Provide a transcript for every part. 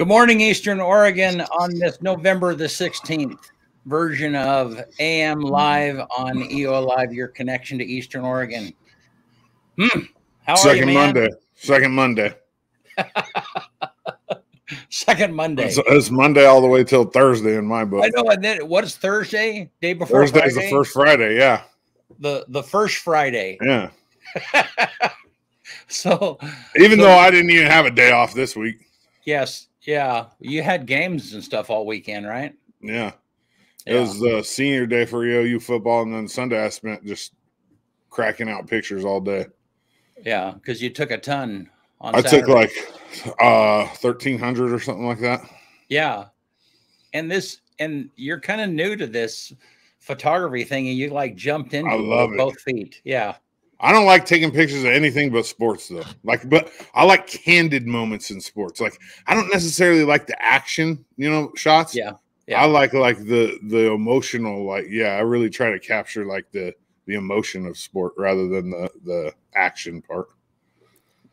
Good morning, Eastern Oregon, on this November the 16th version of AM Live on EOA Live, your connection to Eastern Oregon. How are you, man? Second Monday. Second Monday. It's Monday all the way till Thursday in my book. I know. And then what is Thursday? Day before Thursday is Friday? the first Friday, yeah. The first Friday. Yeah. So even though I didn't even have a day off this week. Yes. Yeah. You had games and stuff all weekend, right? Yeah. It was the senior day for EOU football, and then Sunday I spent just cracking out pictures all day. Yeah, because you took a ton on I Saturday. took like 1,300 or something like that. Yeah. And you're kind of new to this photography thing, and you like jumped into it with both feet. Yeah. I don't like taking pictures of anything but sports, though. But I like candid moments in sports. Like, I don't necessarily like the action, shots. Yeah. I like the emotional, I really try to capture like the emotion of sport rather than the action part.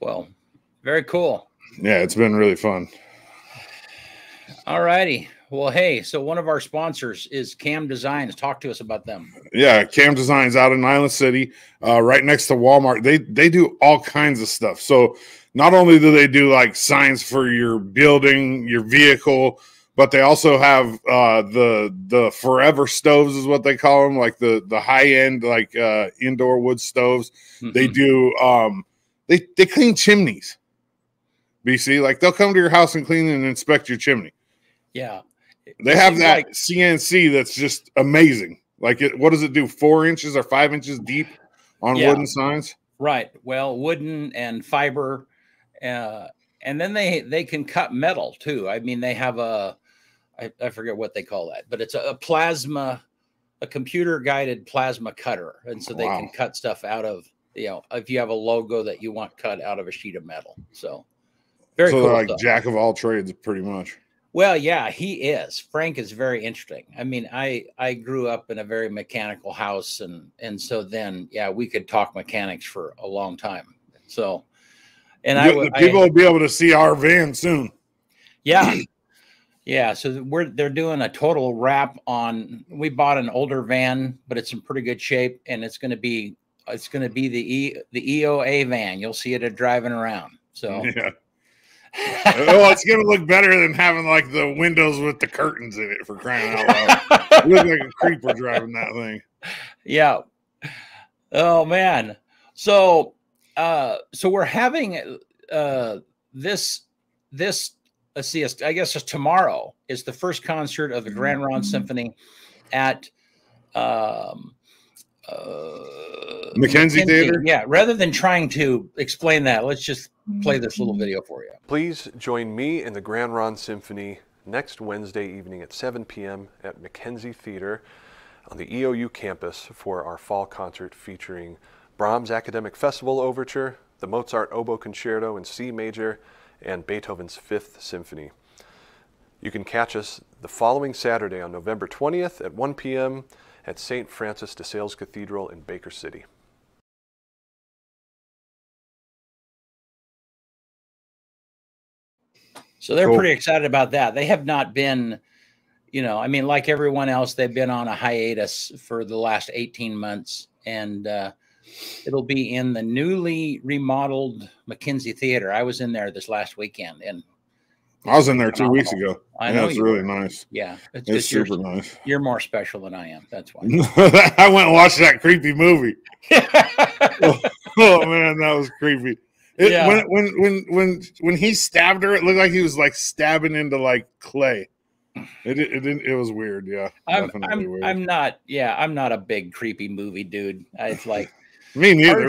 Well, very cool. Yeah, it's been really fun. All righty. Well, hey, so one of our sponsors is Cam Designs. Talk to us about them. Yeah, Cam Designs out in Island City, right next to Walmart. They do all kinds of stuff. So not only do they do like signs for your building, your vehicle, but they also have the forever stoves is what they call them, like the high end like indoor wood stoves. Mm-hmm. They do they clean chimneys. BC, like they'll come to your house and clean and inspect your chimney. Yeah. They have that CNC that's just amazing. Like, what does it do? 4 inches or 5 inches deep on wooden signs? Right. Well, wooden and fiber. And then they can cut metal, too. I mean, they have I forget what they call that, but it's a computer-guided plasma cutter. And so they can cut stuff out of, if you have a logo that you want cut out of a sheet of metal. So, very cool. So, like stuff. Jack of all trades, pretty much. Well, yeah, he is. Frank is very interesting. I mean, I grew up in a very mechanical house, and so then, we could talk mechanics for a long time. So, and people will be able to see our van soon. Yeah, yeah. So they're doing a total wrap on. We bought an older van, but it's in pretty good shape, and it's going to be the EOA van. You'll see it driving around. So yeah. Well, it's gonna look better than having like the windows with the curtains in it, for crying out loud. You look like a creeper driving that thing. Yeah. Oh man. So we're having this let's see, I guess it's tomorrow is the first concert of the Grand Ron Symphony at Mackenzie Theater. Yeah, rather than trying to explain that, let's just play this little video for you. Please join me and the Grand Ron Symphony next Wednesday evening at 7 p.m. at Mackenzie Theater on the EOU campus for our fall concert featuring Brahms' Academic Festival Overture, the Mozart Oboe Concerto in C Major, and Beethoven's Fifth Symphony. You can catch us the following Saturday on November 20th at 1 p.m. at St. Francis de Sales Cathedral in Baker City. So they're pretty excited about that. They have not been, like everyone else, they've been on a hiatus for the last 18 months. And it'll be in the newly remodeled Mackenzie Theater. I was in there this last weekend. And I was in there 2 weeks ago. I know it's really nice. Yeah. It's super nice. You're more special than I am. That's why. I went and watched that creepy movie. Oh, man, that was creepy. When he stabbed her, it looked like he was like stabbing into like clay. It was weird. Yeah, weird. I'm not a big creepy movie dude. It's like me neither,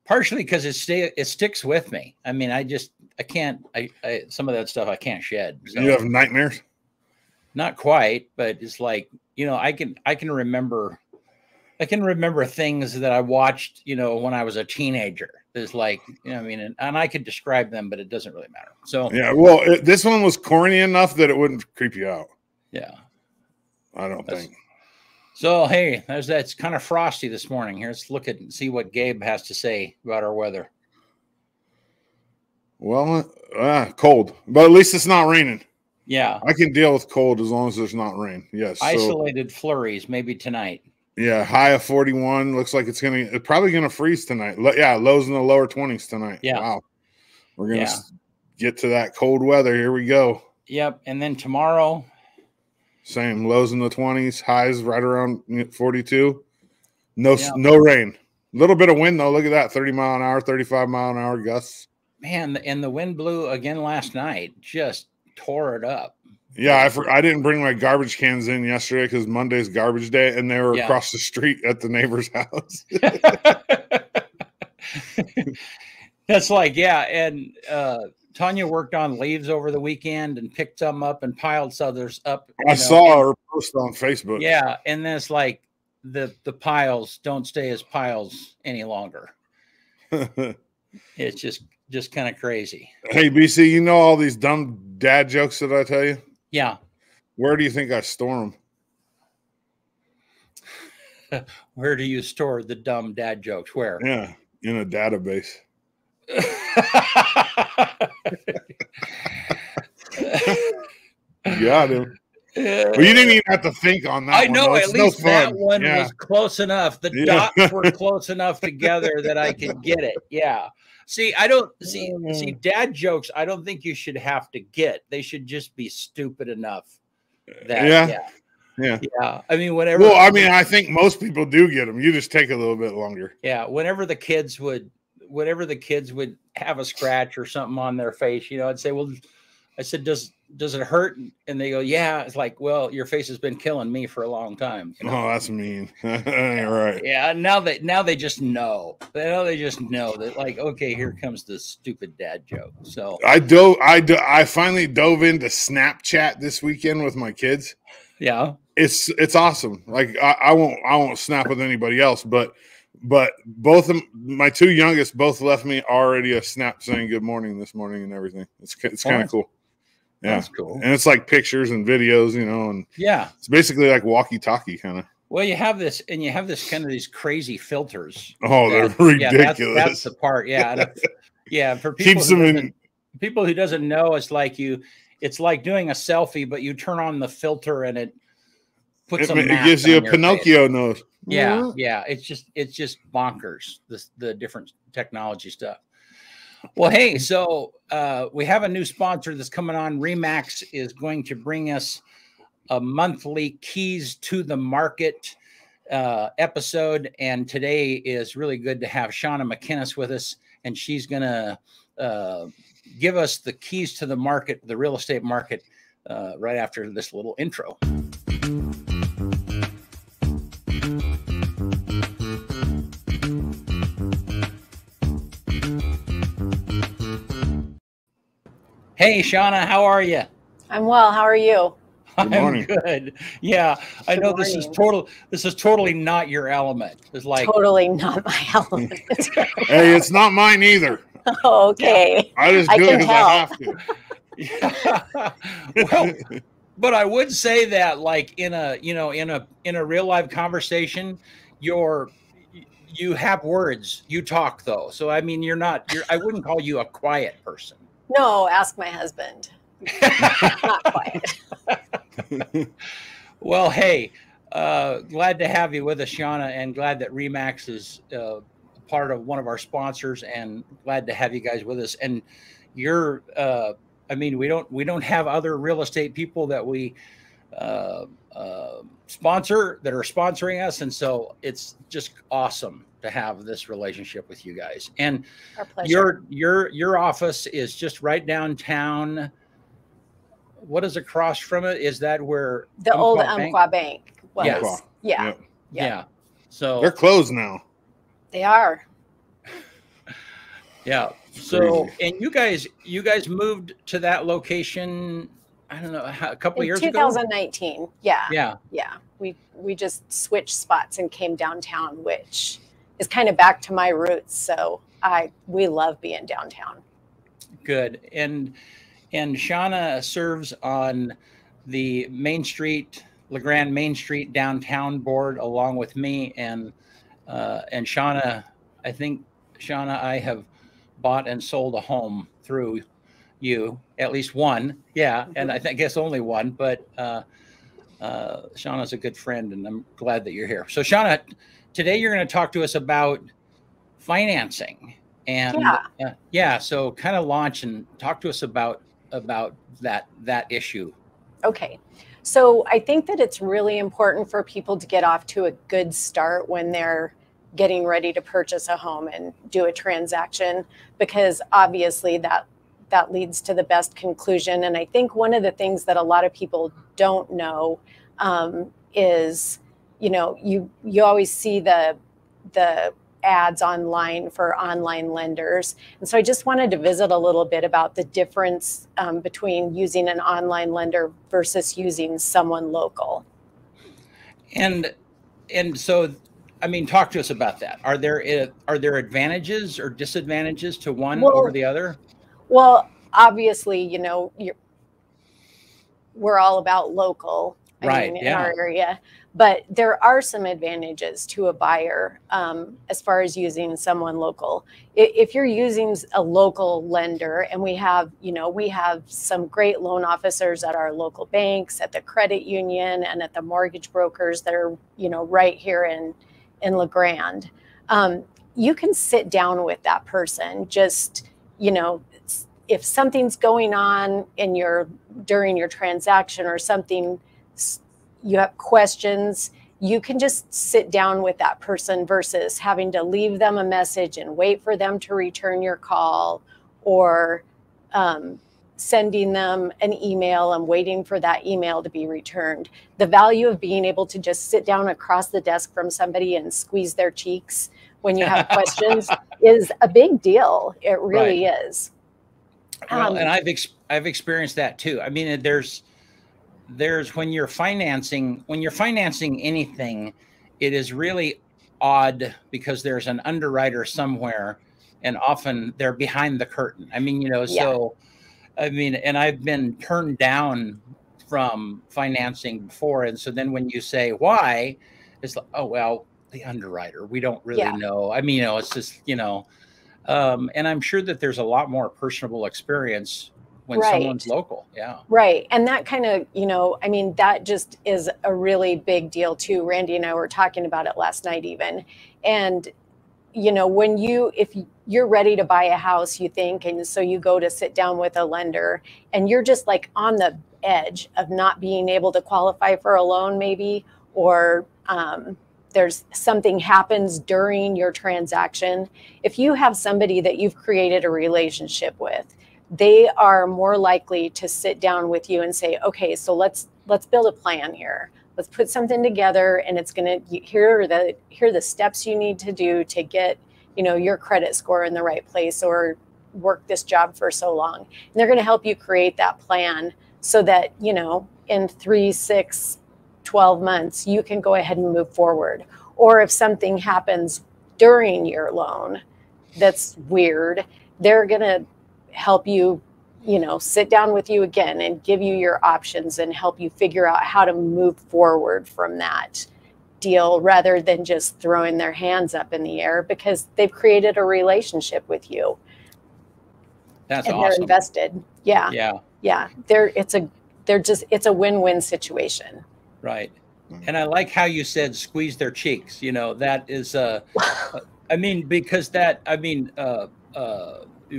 partially because it sticks with me. I mean, I can't. Some of that stuff I can't shed. So. You have nightmares? Not quite, but it's like I can remember. I can remember things that I watched, when I was a teenager. There's like, and I could describe them, but it doesn't really matter. So yeah, well, this one was corny enough that it wouldn't creep you out. Yeah, I don't think. So hey, that's kind of frosty this morning. Here, let's look at and see what Gabe has to say about our weather. Well, cold, but at least it's not raining. Yeah. I can deal with cold as long as there's not rain. Yes. Isolated flurries, maybe tonight. Yeah, high of 41. Looks like it's probably gonna freeze tonight. Yeah, lows in the lower 20s tonight. Yeah. Wow. We're gonna get to that cold weather. Here we go. Yep. And then tomorrow, same, lows in the 20s, highs right around 42. No rain. A little bit of wind though. Look at that, 30 mile an hour, 35 mile an hour gusts. Man, and the wind blew again last night. Just tore it up. Yeah, I didn't bring my garbage cans in yesterday because Monday's garbage day, and they were across the street at the neighbor's house. That's like, and Tanya worked on leaves over the weekend and picked some up and piled others up. I saw her post on Facebook. Yeah, and then it's like the piles don't stay as piles any longer. It's just kind of crazy. Hey, BC, you know all these dumb dad jokes that I tell you? Yeah. Where do you think I store them? Where do you store the dumb dad jokes? Where? Yeah, in a database. Got him. Well, you didn't even have to think on that. I know, at least that one was close enough. The dots were close enough together that I could get it. Yeah. See, I don't see dad jokes. I don't think you should have to get. They should just be stupid enough. That, yeah. I mean, whatever. Well, I mean, I think most people do get them. You just take a little bit longer. Yeah. Whenever the kids would have a scratch or something on their face, I'd say, well, I said, does it hurt? And they go, yeah. It's like, well, your face has been killing me for a long time. Oh, that's mean. Right. Yeah. Now they just know. They just know that, like, okay, here comes the stupid dad joke. So I finally dove into Snapchat this weekend with my kids. Yeah. It's awesome. Like I won't snap with anybody else, but both of my two youngest both left me already a snap saying good morning this morning and everything. It's kind of cool. Yeah, that's cool. And it's like pictures and videos, and it's basically like walkie-talkie kind of. Well, you have this kind of these crazy filters. Oh, they're ridiculous. Yeah, that's the part. Yeah, for people who doesn't know, it's like doing a selfie, but you turn on the filter and it puts it gives you a Pinocchio nose. Yeah, it's just bonkers. The different technology stuff. Well, hey, so we have a new sponsor that's coming on. Remax is going to bring us a monthly Keys to the Market episode, and today is really good to have Shauna McInnes with us, and she's going to give us the keys to the market, the real estate market, right after this little intro. Hey, Shauna, how are you? I'm well. How are you? I'm good. Yeah, I know this is totally not your element. It's like totally not my element. Hey, it's not mine either. Oh, okay. I just do it because I have to. Yeah. Well, but I would say that, like, in a real live conversation, you have words. You talk though. So I mean, I wouldn't call you a quiet person. No, ask my husband. Not quiet. Well, hey, glad to have you with us, Shauna, and glad that Remax is part of one of our sponsors, and glad to have you guys with us. And you're, I mean, we don't have other real estate people that we sponsor that are sponsoring us, and so it's just awesome to have this relationship with you guys. And our pleasure. Your office is just right downtown. What is across from it? Is that where the old Umpqua Bank was? Yes. Yeah. Yeah. So they're closed now. They are. Yeah. So, and you guys moved to that location, I don't know, a couple of years ago? 2019. Yeah. Yeah. Yeah. We just switched spots and came downtown, which is kind of back to my roots. So we love being downtown. Good. And Shauna serves on the Main Street, LeGrand Main Street downtown board along with me. And Shauna, I have bought and sold a home through you, at least one. Yeah. And I guess only one, but Shauna's a good friend, and I'm glad that you're here. So Shauna, today you're going to talk to us about financing. And so kind of launch and talk to us about that issue. Okay. So I think that it's really important for people to get off to a good start when they're getting ready to purchase a home and do a transaction, because obviously that leads to the best conclusion. And I think one of the things that a lot of people don't know is, you always see the ads online for online lenders. And so I just wanted to visit a little bit about the difference between using an online lender versus using someone local. And so, I mean, talk to us about that. Are there advantages or disadvantages to one over the other? Well, obviously, we're all about local, in our area, but there are some advantages to a buyer as far as using someone local. If you're using a local lender, and we have some great loan officers at our local banks, at the credit union, and at the mortgage brokers that are, right here in La Grande, you can sit down with that person. Just, if something's going on during your transaction or something, you have questions, you can just sit down with that person versus having to leave them a message and wait for them to return your call, or sending them an email and waiting for that email to be returned. The value of being able to just sit down across the desk from somebody and squeeze their cheeks when you have questions is a big deal. It really is. Well, and I've experienced that too. I mean, there's when you're financing anything, it is really odd because there's an underwriter somewhere, and often they're behind the curtain. I mean, so I mean, and I've been turned down from financing before, and so then when you say why, it's like, oh well, the underwriter, we don't really know. I mean, it's just and I'm sure that there's a lot more personable experience when someone's local. Yeah. Right. And that kind of, that just is a really big deal too. Randy and I were talking about it last night even. And, if you're ready to buy a house, you think, and so you go to sit down with a lender and you're just like on the edge of not being able to qualify for a loan maybe, or, there's something happens during your transaction. If you have somebody that you've created a relationship with, they are more likely to sit down with you and say, okay, so let's build a plan here. Let's put something together, and it's going to, here are the steps you need to do to get, your credit score in the right place, or work this job for so long. And they're going to help you create that plan so that, in 3, 6, 12 months, you can go ahead and move forward. Or if something happens during your loan that's weird, they're going to help you, sit down with you again and give you your options and help you figure out how to move forward from that deal, rather than just throwing their hands up in the air, because they've created a relationship with you. That's and awesome. They're invested. Yeah. It's a win-win situation. Right. And I like how you said squeeze their cheeks. That is because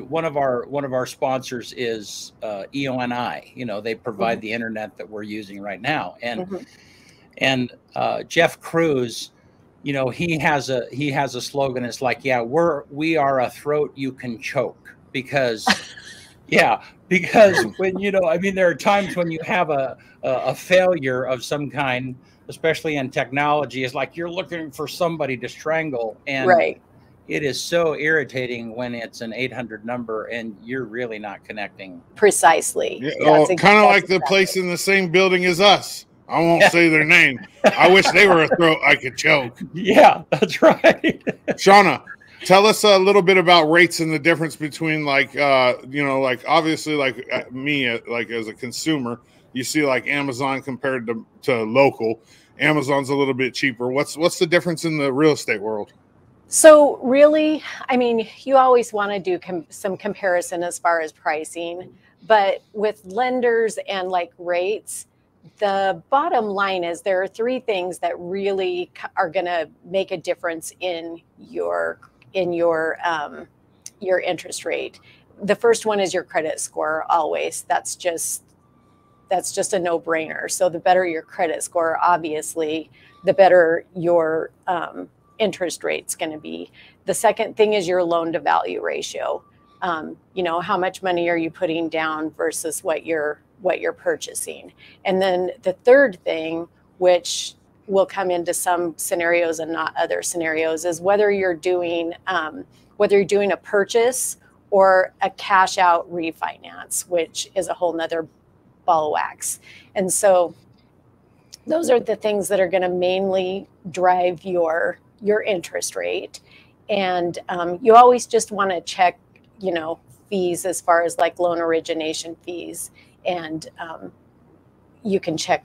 one of our sponsors is EOA. They provide the internet that we're using right now. And Jeff Cruz, he has a slogan. It's like, we are a throat you can choke, because when there are times when you have a failure of some kind, especially in technology, it's like you're looking for somebody to strangle, and it is so irritating when it's an 800 number and you're really not connecting. Precisely. Kind of like the place in the same building as us. I won't say their name. I wish they were a throat I could choke. Yeah, that's right. Shauna, tell us a little bit about rates and the difference between obviously me, as a consumer, you see like Amazon compared to local. Amazon's a little bit cheaper. What's the difference in the real estate world? So really, I mean, you always want to do some comparison as far as pricing, but with lenders and like rates, the bottom line is there are three things that really are going to make a difference in your interest rate. The first one is your credit score. Always, that's just a no-brainer. So the better your credit score, obviously, the better your interest rate's going to be. The second thing is your loan to value ratio. You know, how much money are you putting down versus what you're purchasing? And then the third thing, which will come into some scenarios and not other scenarios, is whether you're doing a purchase or a cash out refinance, which is a whole nother ball of wax. And so those are the things that are going to mainly drive your interest rate. And you always just want to check, you know, fees as far as like loan origination fees. And you can check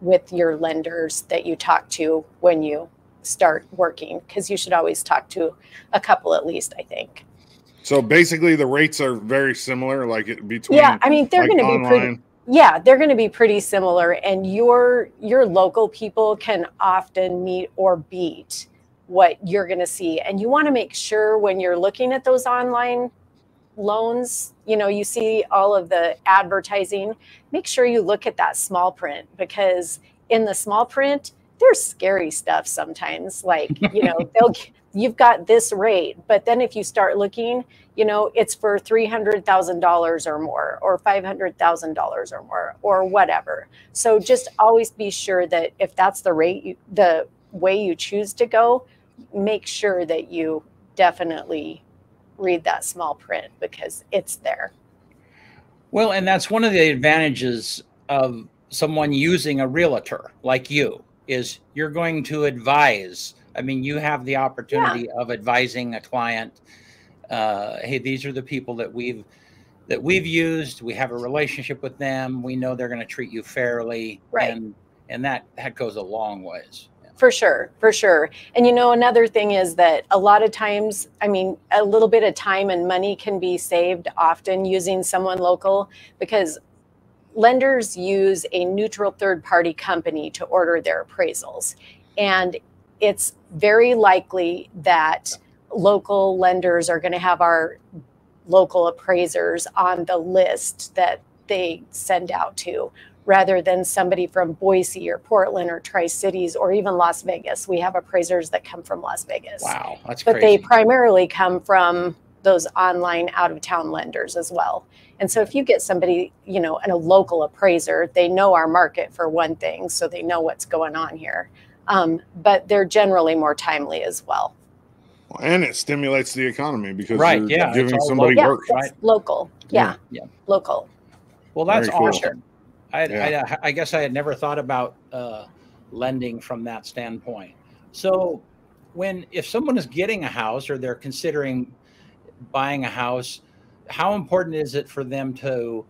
with your lenders that you talk to when you start working, because you should always talk to a couple at least, I think. So basically the rates are very similar, like between, yeah, I mean, they're like going to be pretty, yeah, they're going to be pretty similar, and your local people can often meet or beat what you're going to see. And you want to make sure when you're looking at those online loans, you know, you see all of the advertising, make sure you look at that small print, because in the small print, there's scary stuff sometimes. Like, you know, you've got this rate, but then if you start looking, you know, it's for $300,000 or more, or $500,000 or more, or whatever. So just always be sure that if that's the rate, the way you choose to go, make sure that you definitely read that small print, because it's there. Well, and that's one of the advantages of someone using a realtor like you, is you're going to advise. I mean, you have the opportunity of advising a client. Hey, these are the people that we've used. We have a relationship with them. We know they're going to treat you fairly, right? And that goes a long ways. For sure, for sure. And you know, another thing is that a lot of times, I mean, a little bit of time and money can be saved often using someone local, because lenders use a neutral third-party company to order their appraisals. And it's very likely that local lenders are going to have our local appraisers on the list that they send out to, rather than somebody from Boise or Portland or Tri-Cities or even Las Vegas. We have appraisers that come from Las Vegas. Wow, that's crazy. But they primarily come from those online out-of-town lenders as well. And so if you get somebody, you know, and a local appraiser, they know our market for one thing, so they know what's going on here. But they're generally more timely as well. And it stimulates the economy, because you're giving somebody work. Right. Local. Yeah. Local. Well, that's awesome. I guess I had never thought about lending from that standpoint. So if someone is getting a house, or they're considering buying a house, how important is it for them to,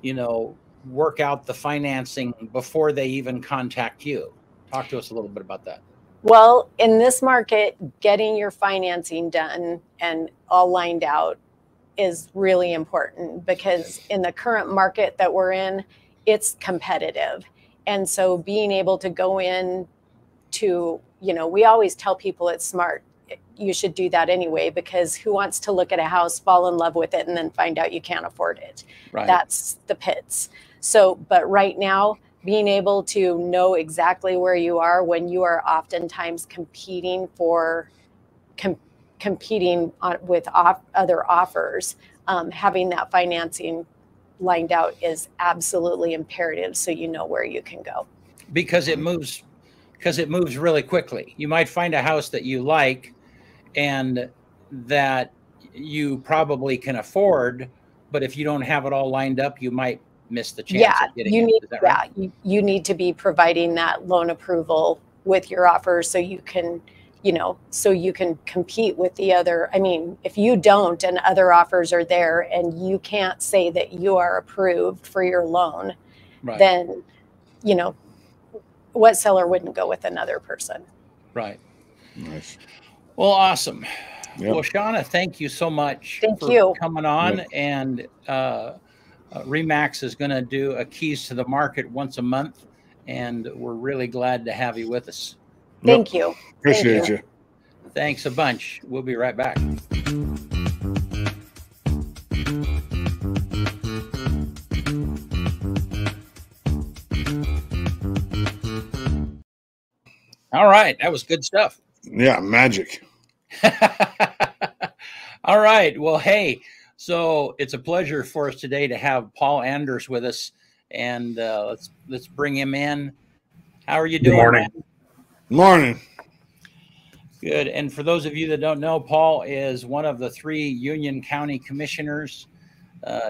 you know, work out the financing before they even contact you? Talk to us a little bit about that. Well, in this market, getting your financing done and all lined out is really important, because in the current market that we're in, it's competitive. And so being able to go in to, you know, we always tell people it's smart. You should do that anyway, because who wants to look at a house, fall in love with it, and then find out you can't afford it? Right. That's the pits. So, but right now, being able to know exactly where you are when you are oftentimes competing with other offers, having that financing lined out is absolutely imperative, so you know where you can go. Because it moves really quickly. You might find a house that you like and that you probably can afford, but if you don't have it all lined up, you might miss the chance of getting it. Is that right? You need to be providing that loan approval with your offer, so you can, you know, so you can compete with the other. I mean, if you don't and other offers are there and you can't say that you are approved for your loan, then, you know, what seller wouldn't go with another person? Right. Nice. Well, awesome. Yep. Well, Shauna, thank you so much for coming on. Yep. And Remax is going to do a Keys to the Market once a month, and we're really glad to have you with us. Thank you. Appreciate you. Thanks a bunch. We'll be right back. All right. That was good stuff. Yeah, magic. All right. Well, hey, so it's a pleasure for us today to have Paul Anderes with us, and let's bring him in. How are you doing? Good morning. Man? Morning. Good. And for those of you that don't know, Paul is one of the 3 Union County commissioners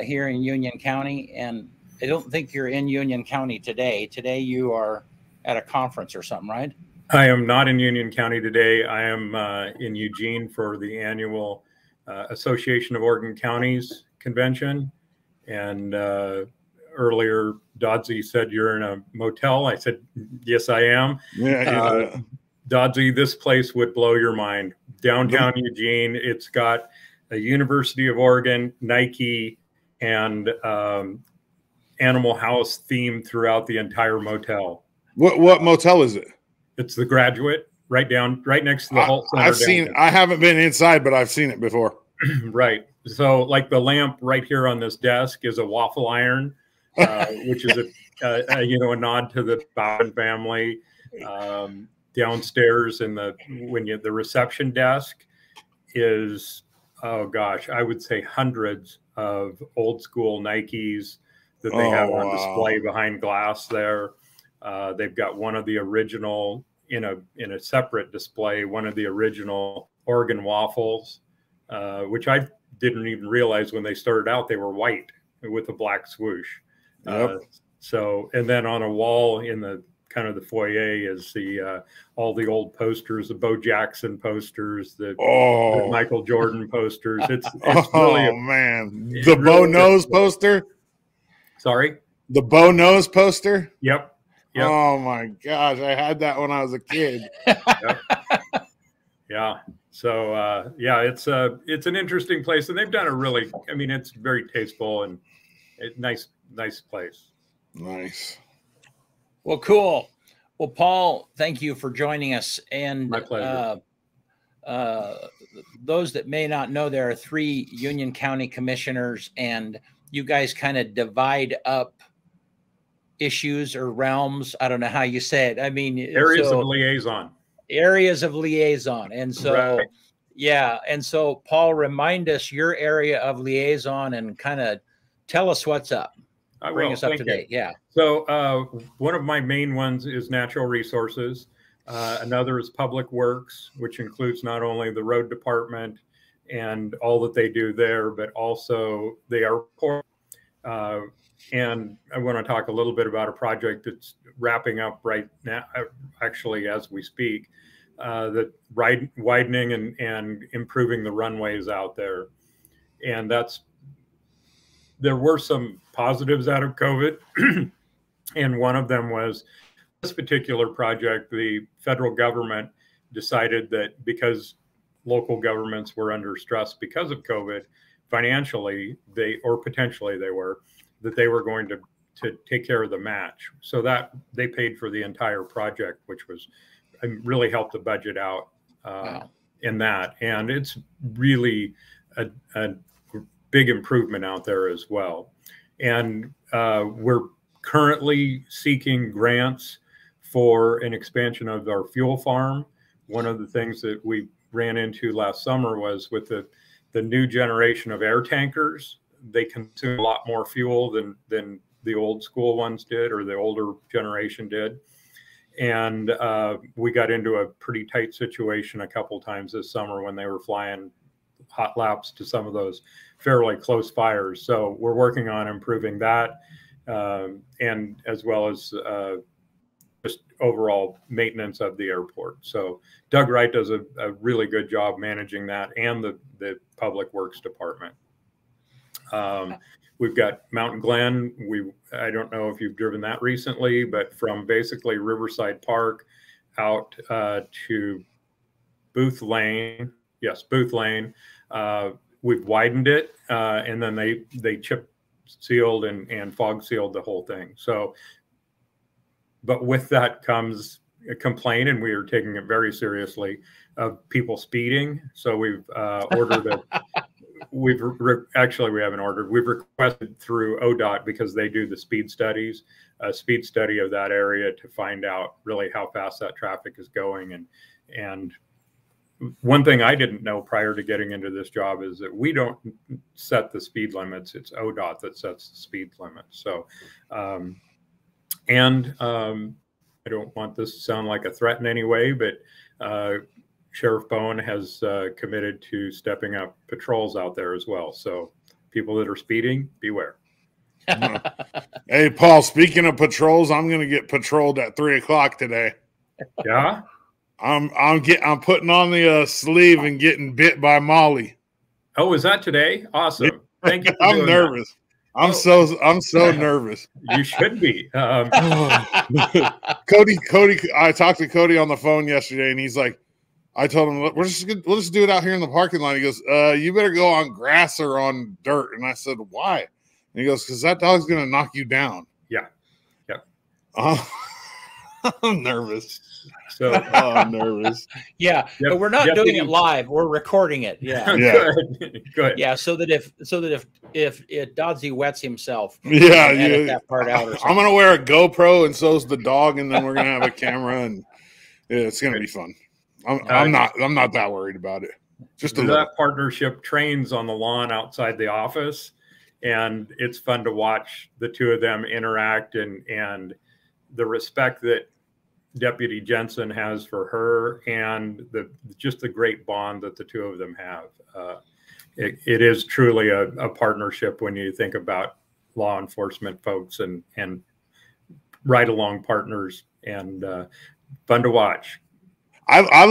here in Union County. And I don't think you're in Union County today. Today you are at a conference or something, right? I am not in Union County today. I am in Eugene for the annual Association of Oregon Counties convention. And earlier, Doddsy said you're in a motel. I said, yes, I am. Yeah. Doddsy, this place would blow your mind. Downtown Eugene, it's got a University of Oregon, Nike, and Animal House theme throughout the entire motel. What motel is it? It's the Graduate, right next to the Holt Center. I haven't been inside, but I've seen it before. Right. So like the lamp right here on this desk is a waffle iron, which is a nod to the Bowden family. Downstairs in the reception desk is, oh gosh, I would say hundreds of old school Nikes that they have on display behind glass there. They've got one of the original in a separate display, one of the original Oregon waffles, which I didn't even realize when they started out they were white with a black swoosh. Yep. And then on a wall in the kind of the foyer is all the old posters, the Bo Jackson posters, the Michael Jordan posters. It's really man, the Bo Nose poster. Sorry, the Bo Nose poster. Yep. Oh my gosh, I had that when I was a kid. Yep. Yeah. So it's an interesting place, and they've done it's very tasteful and nice place. Nice. Well, cool. Well, Paul, thank you for joining us. And my pleasure. Those that may not know, there are 3 Union County commissioners, and you guys kind of divide up issues or realms. I don't know how you say it. I mean, areas of liaison. Areas of liaison. And so, right. Yeah. And so, Paul, remind us your area of liaison and kind of tell us what's up. Bring us up to date. Yeah. So one of my main ones is natural resources. Another is public works, which includes not only the road department and all that they do there, but also the airport. And I want to talk a little bit about a project that's wrapping up right now, actually, as we speak, the widening and improving the runways out there. And there were some positives out of COVID. And one of them was this particular project, the federal government decided that because local governments were under stress because of COVID, financially, they were going to take care of the match. So that they paid for the entire project, which was really helped the budget out in that. And it's really a big improvement out there as well. And we're currently seeking grants for an expansion of our fuel farm. One of the things that we ran into last summer was with the new generation of air tankers. They consume a lot more fuel than the old school ones did, or the older generation did. And we got into a pretty tight situation a couple times this summer when they were flying hot laps to some of those fairly close fires. So we're working on improving that, and as well as just overall maintenance of the airport. So Doug Wright does a really good job managing that, and the Public Works Department. We've got Mountain Glen. I don't know if you've driven that recently, but from basically Riverside Park out to Booth Lane. Yes, Booth Lane. We've widened it, and then they chip sealed and fog sealed the whole thing. So, but with that comes a complaint, and we are taking it very seriously, of people speeding. So we've ordered a. Actually, we haven't ordered. We've requested through ODOT, because they do the speed studies, a speed study of that area to find out really how fast that traffic is going. And one thing I didn't know prior to getting into this job is that we don't set the speed limits. It's ODOT that sets the speed limits. So, I don't want this to sound like a threat in any way, but Sheriff Bowen has committed to stepping up patrols out there as well. So people that are speeding, beware. Hey, Paul, speaking of patrols, I'm going to get patrolled at 3 o'clock today. Yeah. I'm putting on the sleeve and getting bit by Molly. Oh, is that today? Awesome. Thank you. I'm nervous. I'm so nervous. You should be. Cody, I talked to Cody on the phone yesterday, and he's like, I told him, we'll just do it out here in the parking lot. He goes, you better go on grass or on dirt. And I said, why? And he goes, because that dog's going to knock you down. Yeah. Yeah. I'm nervous. So I'm nervous. Yeah, yep. But we're not doing it live. We're recording it. Yeah. Yeah. Good. Yeah. So that if Doddsy wets himself, yeah, that part out. Or something. I'm gonna wear a GoPro, and so's the dog, and then we're gonna have a camera, and it's gonna be fun. I'm not that worried about it. Just that partnership trains on the lawn outside the office, and it's fun to watch the two of them interact, and the respect that Deputy Jensen has for her, and just the great bond that the two of them have. It is truly a partnership when you think about law enforcement folks and ride along partners, and fun to watch. I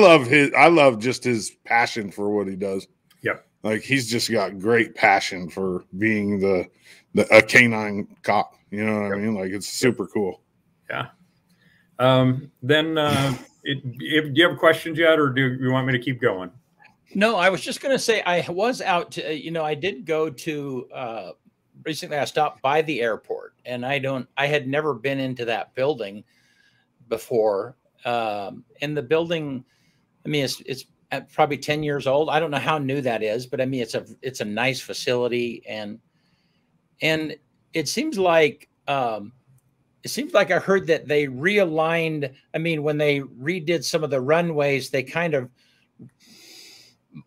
love just his passion for what he does. Yep. Like, he's just got great passion for being a canine cop. You know what I mean? Like, it's super cool. Yeah. Do you have questions yet, or do you want me to keep going? No, I was just going to say, I was out to, I did go to, recently I stopped by the airport, and I had never been into that building before. And the building, I mean, it's probably 10 years old. I don't know how new that is, but I mean, it's a nice facility, and it seems like, I heard that they realigned. I mean, when they redid some of the runways, they kind of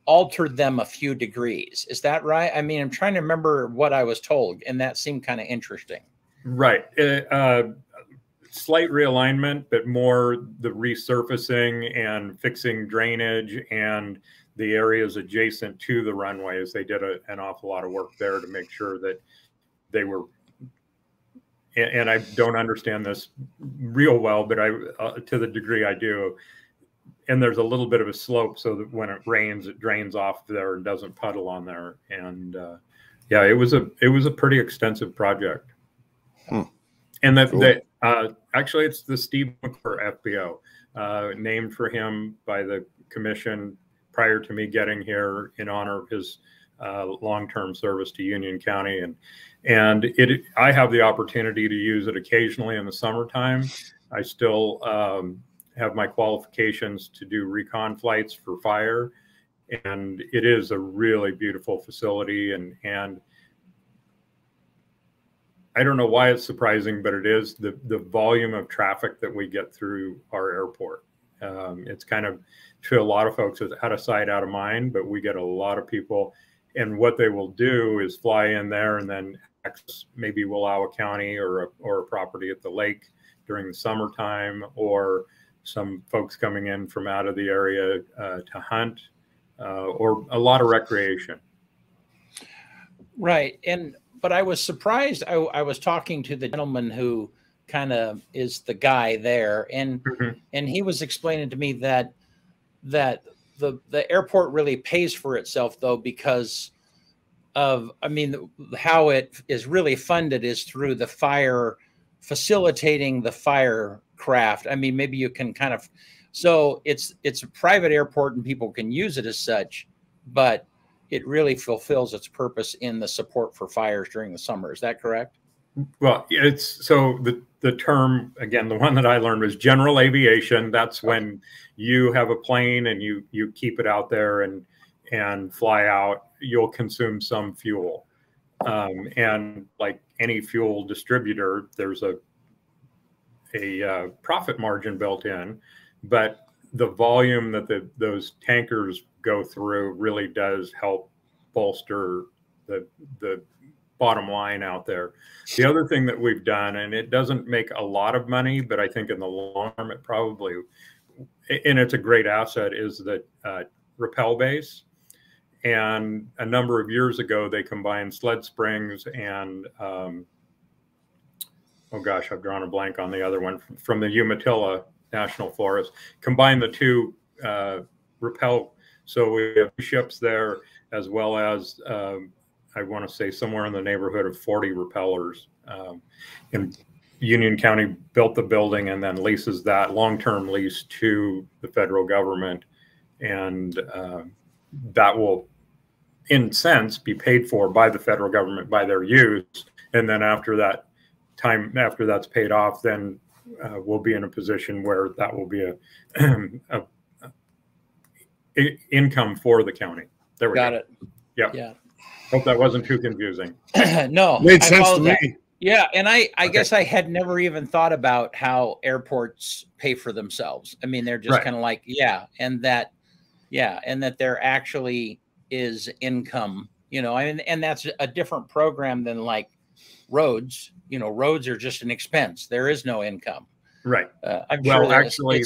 altered them a few degrees. Is that right? I mean, I'm trying to remember what I was told, and that seemed kind of interesting. Right. Slight realignment, but more the resurfacing and fixing drainage and the areas adjacent to the runways. They did an awful lot of work there to make sure that they were, and I don't understand this real well, but to the degree I do, and there's a little bit of a slope so that when it rains, it drains off there and doesn't puddle on there. And yeah, it was a pretty extensive project. And actually, it's the Steve McClure FBO, named for him by the commission prior to me getting here in honor of his long-term service to Union County. And I have the opportunity to use it occasionally in the summertime. I still have my qualifications to do recon flights for fire, and it is a really beautiful facility. And I don't know why it's surprising, but it is the volume of traffic that we get through our airport. It's kind of, to a lot of folks, it's out of sight, out of mind, but we get a lot of people, and what they will do is fly in there and then maybe Wallowa County or a property at the lake during the summertime, or some folks coming in from out of the area to hunt, or a lot of recreation. Right. But I was surprised. I was talking to the gentleman who kind of is the guy there, and he was explaining to me that the airport really pays for itself, though, because of, I mean, how it is really funded is through the fire, facilitating the fire craft. I mean, maybe you can kind of So it's a private airport and people can use it as such, but it really fulfills its purpose in the support for fires during the summer. Is that correct? Well, it's so the term, again, the one that I learned was general aviation. That's when you have a plane and you keep it out there and fly out, you'll consume some fuel. And like any fuel distributor, there's a profit margin built in, but the volume that those tankers go through really does help bolster the bottom line out there. The other thing that we've done, and it doesn't make a lot of money, but I think in the long term it probably, and it's a great asset, is that rappel base. And a number of years ago, they combined sled springs and, oh gosh, I've drawn a blank on the other one, from the Umatilla National Forest, combined the two rappel. So we have ships there, as well as, I want to say somewhere in the neighborhood of 40 rappellers. And Union County built the building and then leases that long-term lease to the federal government. And that will, in sense, be paid for by the federal government by their use. And then after that time, after that's paid off, then we'll be in a position where that will be a income for the county. There we go. Got it. Yep. Yeah. Hope that wasn't too confusing. No, Made sense to me. Yeah, and I guess I had never even thought about how airports pay for themselves. I mean, they're just kind of like, and that there actually is income, and that's a different program than like roads. Roads are just an expense. There is no income. Right. I'm well, sure actually,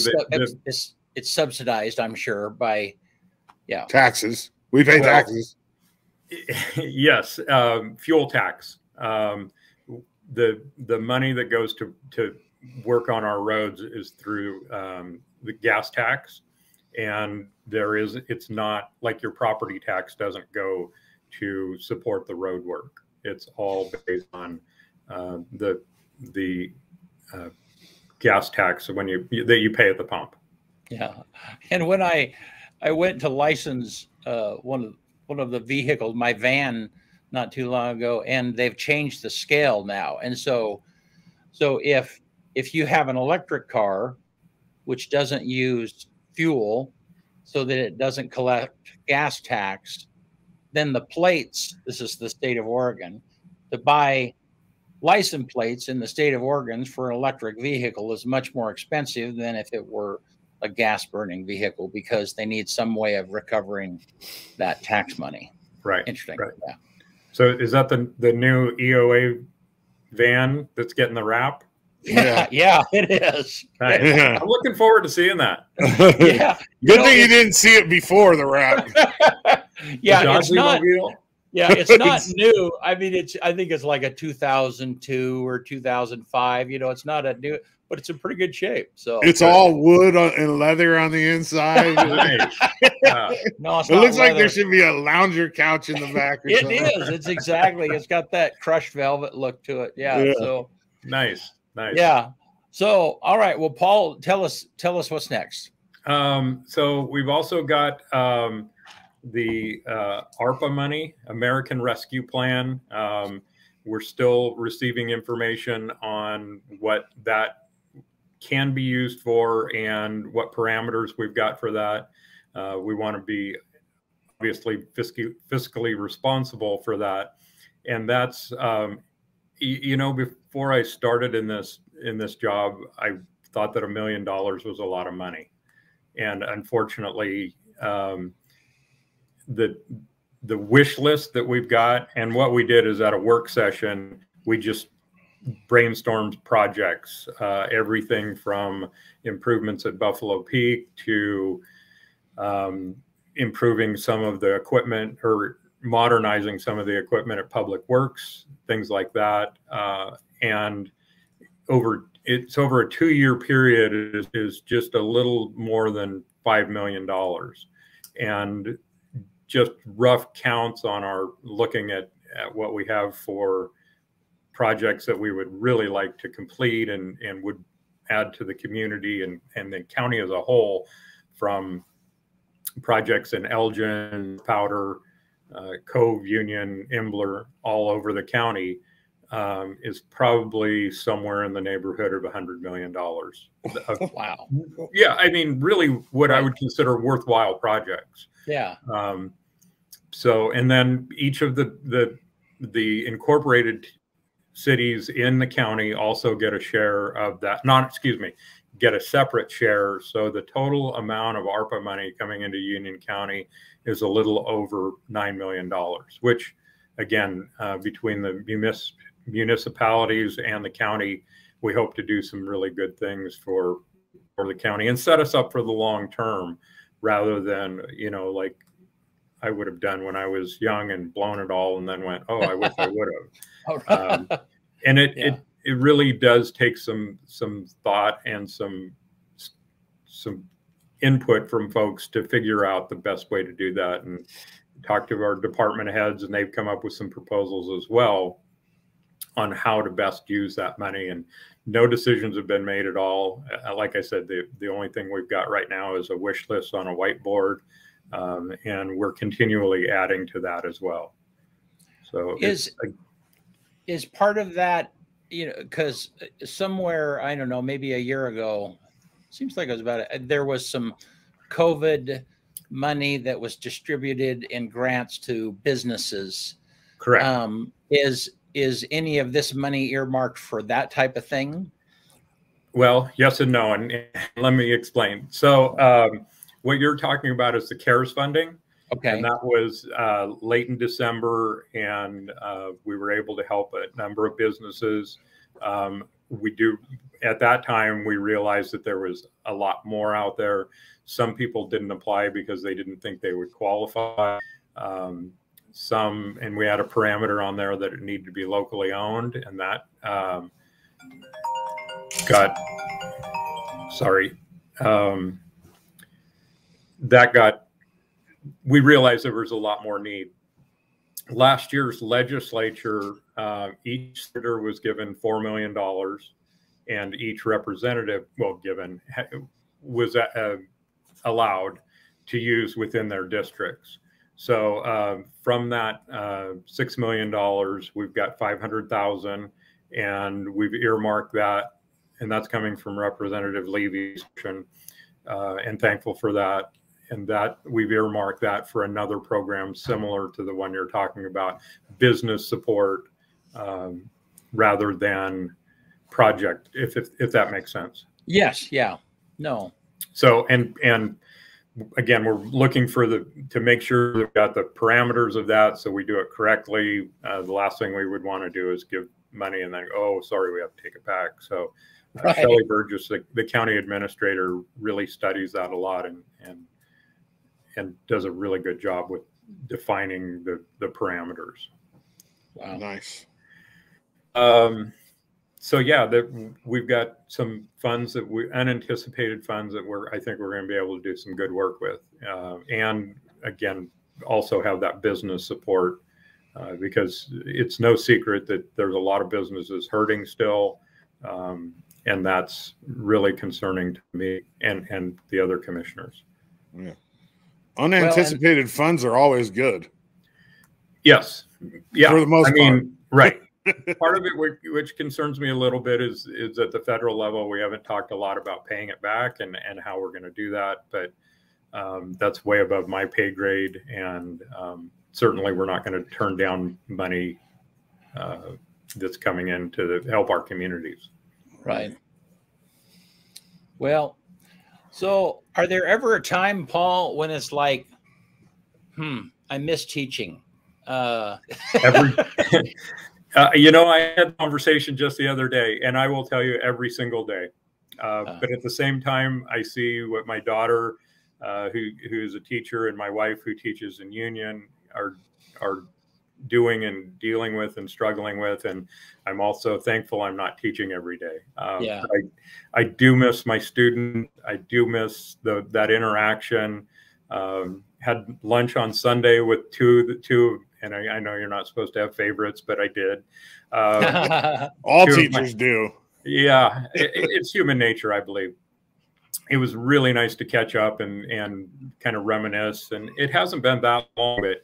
it's subsidized, I'm sure, by taxes. We pay taxes. Yes, fuel tax. The money that goes to work on our roads is through the gas tax, and it's not like your property tax doesn't go to support the road work. It's all based on the gas tax that you pay at the pump. Yeah, and when I went to license one of the vehicles, my van, not too long ago, and they've changed the scale now. And so if you have an electric car which doesn't use fuel so that it doesn't collect gas tax, then the plates, this is the state of Oregon, to buy license plates in the state of Oregon for an electric vehicle is much more expensive than if it were a gas burning vehicle, because they need some way of recovering that tax money. Right. Interesting. Right. Yeah. So is that the new EOA van that's getting the wrap? Yeah, it is. Nice. Yeah. I'm looking forward to seeing that. Yeah. Good thing you didn't see it before the wrap. Yeah, it's not. Yeah, it's not new. I mean, I think it's like a 2002 or 2005. It's not a new, but it's in pretty good shape. So it's all wood and leather on the inside. No, it looks like there should be a lounger couch in the back. It is. It's exactly. It's got that crushed velvet look to it. Yeah. So nice. Yeah. So all right. Well, Paul, tell us what's next. So we've also got the ARPA money, American Rescue Plan. We're still receiving information on what that can be used for and what parameters we've got for that. We want to be obviously fiscally responsible for that. And that's, before I started in this job, I thought that $1 million was a lot of money. And unfortunately, the wish list that we've got, and what we did is at a work session, we just brainstormed projects, everything from improvements at Buffalo Peak to improving some of the equipment or modernizing some of the equipment at Public Works, things like that. And it's over a 2-year period, it is just a little more than $5 million. And just rough counts on our looking at what we have for projects that we would really like to complete and would add to the community and the county as a whole, from projects in Elgin, Powder, Cove, Union, Imbler, all over the county, is probably somewhere in the neighborhood of $100 million. Wow. Yeah, I mean, really what I would consider worthwhile projects. Yeah. So, and then each of the incorporated cities in the county also get a share of that, get a separate share. So the total amount of ARPA money coming into Union County is a little over $9 million, which again, between the municipalities and the county, we hope to do some really good things for the county and set us up for the long term, rather than, you know, like I would have done when I was young and blown it all and then went, oh, I wish I would have. And it really does take some thought and some input from folks to figure out the best way to do that, and talk to our department heads, and they've come up with some proposals as well on how to best use that money. And no decisions have been made at all. Like I said, the only thing we've got right now is a wish list on a whiteboard, and we're continually adding to that as well. So is part of that, you know, because somewhere, I don't know, maybe a year ago, seems like it was there was some COVID money that was distributed in grants to businesses. Correct. Is any of this money earmarked for that type of thing? Well, yes and no, and let me explain. So what you're talking about is the CARES funding. Okay. And that was late in December, and we were able to help a number of businesses. At that time, we realized that there was a lot more out there. Some people didn't apply because they didn't think they would qualify. And we had a parameter on there that it needed to be locally owned, and that we realized there was a lot more need. Last year's legislature, each senator was given $4 million, and each representative, was allowed to use within their districts. So from that $6 million, we've got $500,000, and we've earmarked that, and that's coming from Representative Levy's, and thankful for that. And that we've earmarked that for another program similar to the one you're talking about, business support, rather than project, if that makes sense. Yes. Yeah. No. So, and again, we're looking to make sure we've got the parameters of that, so we do it correctly. The last thing we would want to do is give money and then, oh, sorry, we have to take it back. So Shelley Burgess, the county administrator, really studies that a lot and does a really good job with defining the parameters. Wow. Nice. So yeah, we've got some funds unanticipated funds that I think we're going to be able to do some good work with, and again, also have that business support, because it's no secret that there's a lot of businesses hurting still, and that's really concerning to me and the other commissioners. Yeah. Unanticipated funds are always good. Yes. Yeah. For the most part. Right. Part of it, which concerns me a little bit, is at the federal level, we haven't talked a lot about paying it back and how we're going to do that. But that's way above my pay grade. And certainly we're not going to turn down money that's coming in to help our communities. Right. Well, so are there ever a time, Paul, when it's like, I miss teaching? I had a conversation just the other day, and I will tell you every single day. But at the same time, I see what my daughter, who's a teacher, and my wife, who teaches in Union, are doing and dealing with and struggling with. And I'm also thankful I'm not teaching every day. I do miss my student. I do miss that interaction. Had lunch on Sunday with two, and I know you're not supposed to have favorites, but I did. All teachers do. Yeah, it's human nature, I believe. It was really nice to catch up and kind of reminisce. And it hasn't been that long, but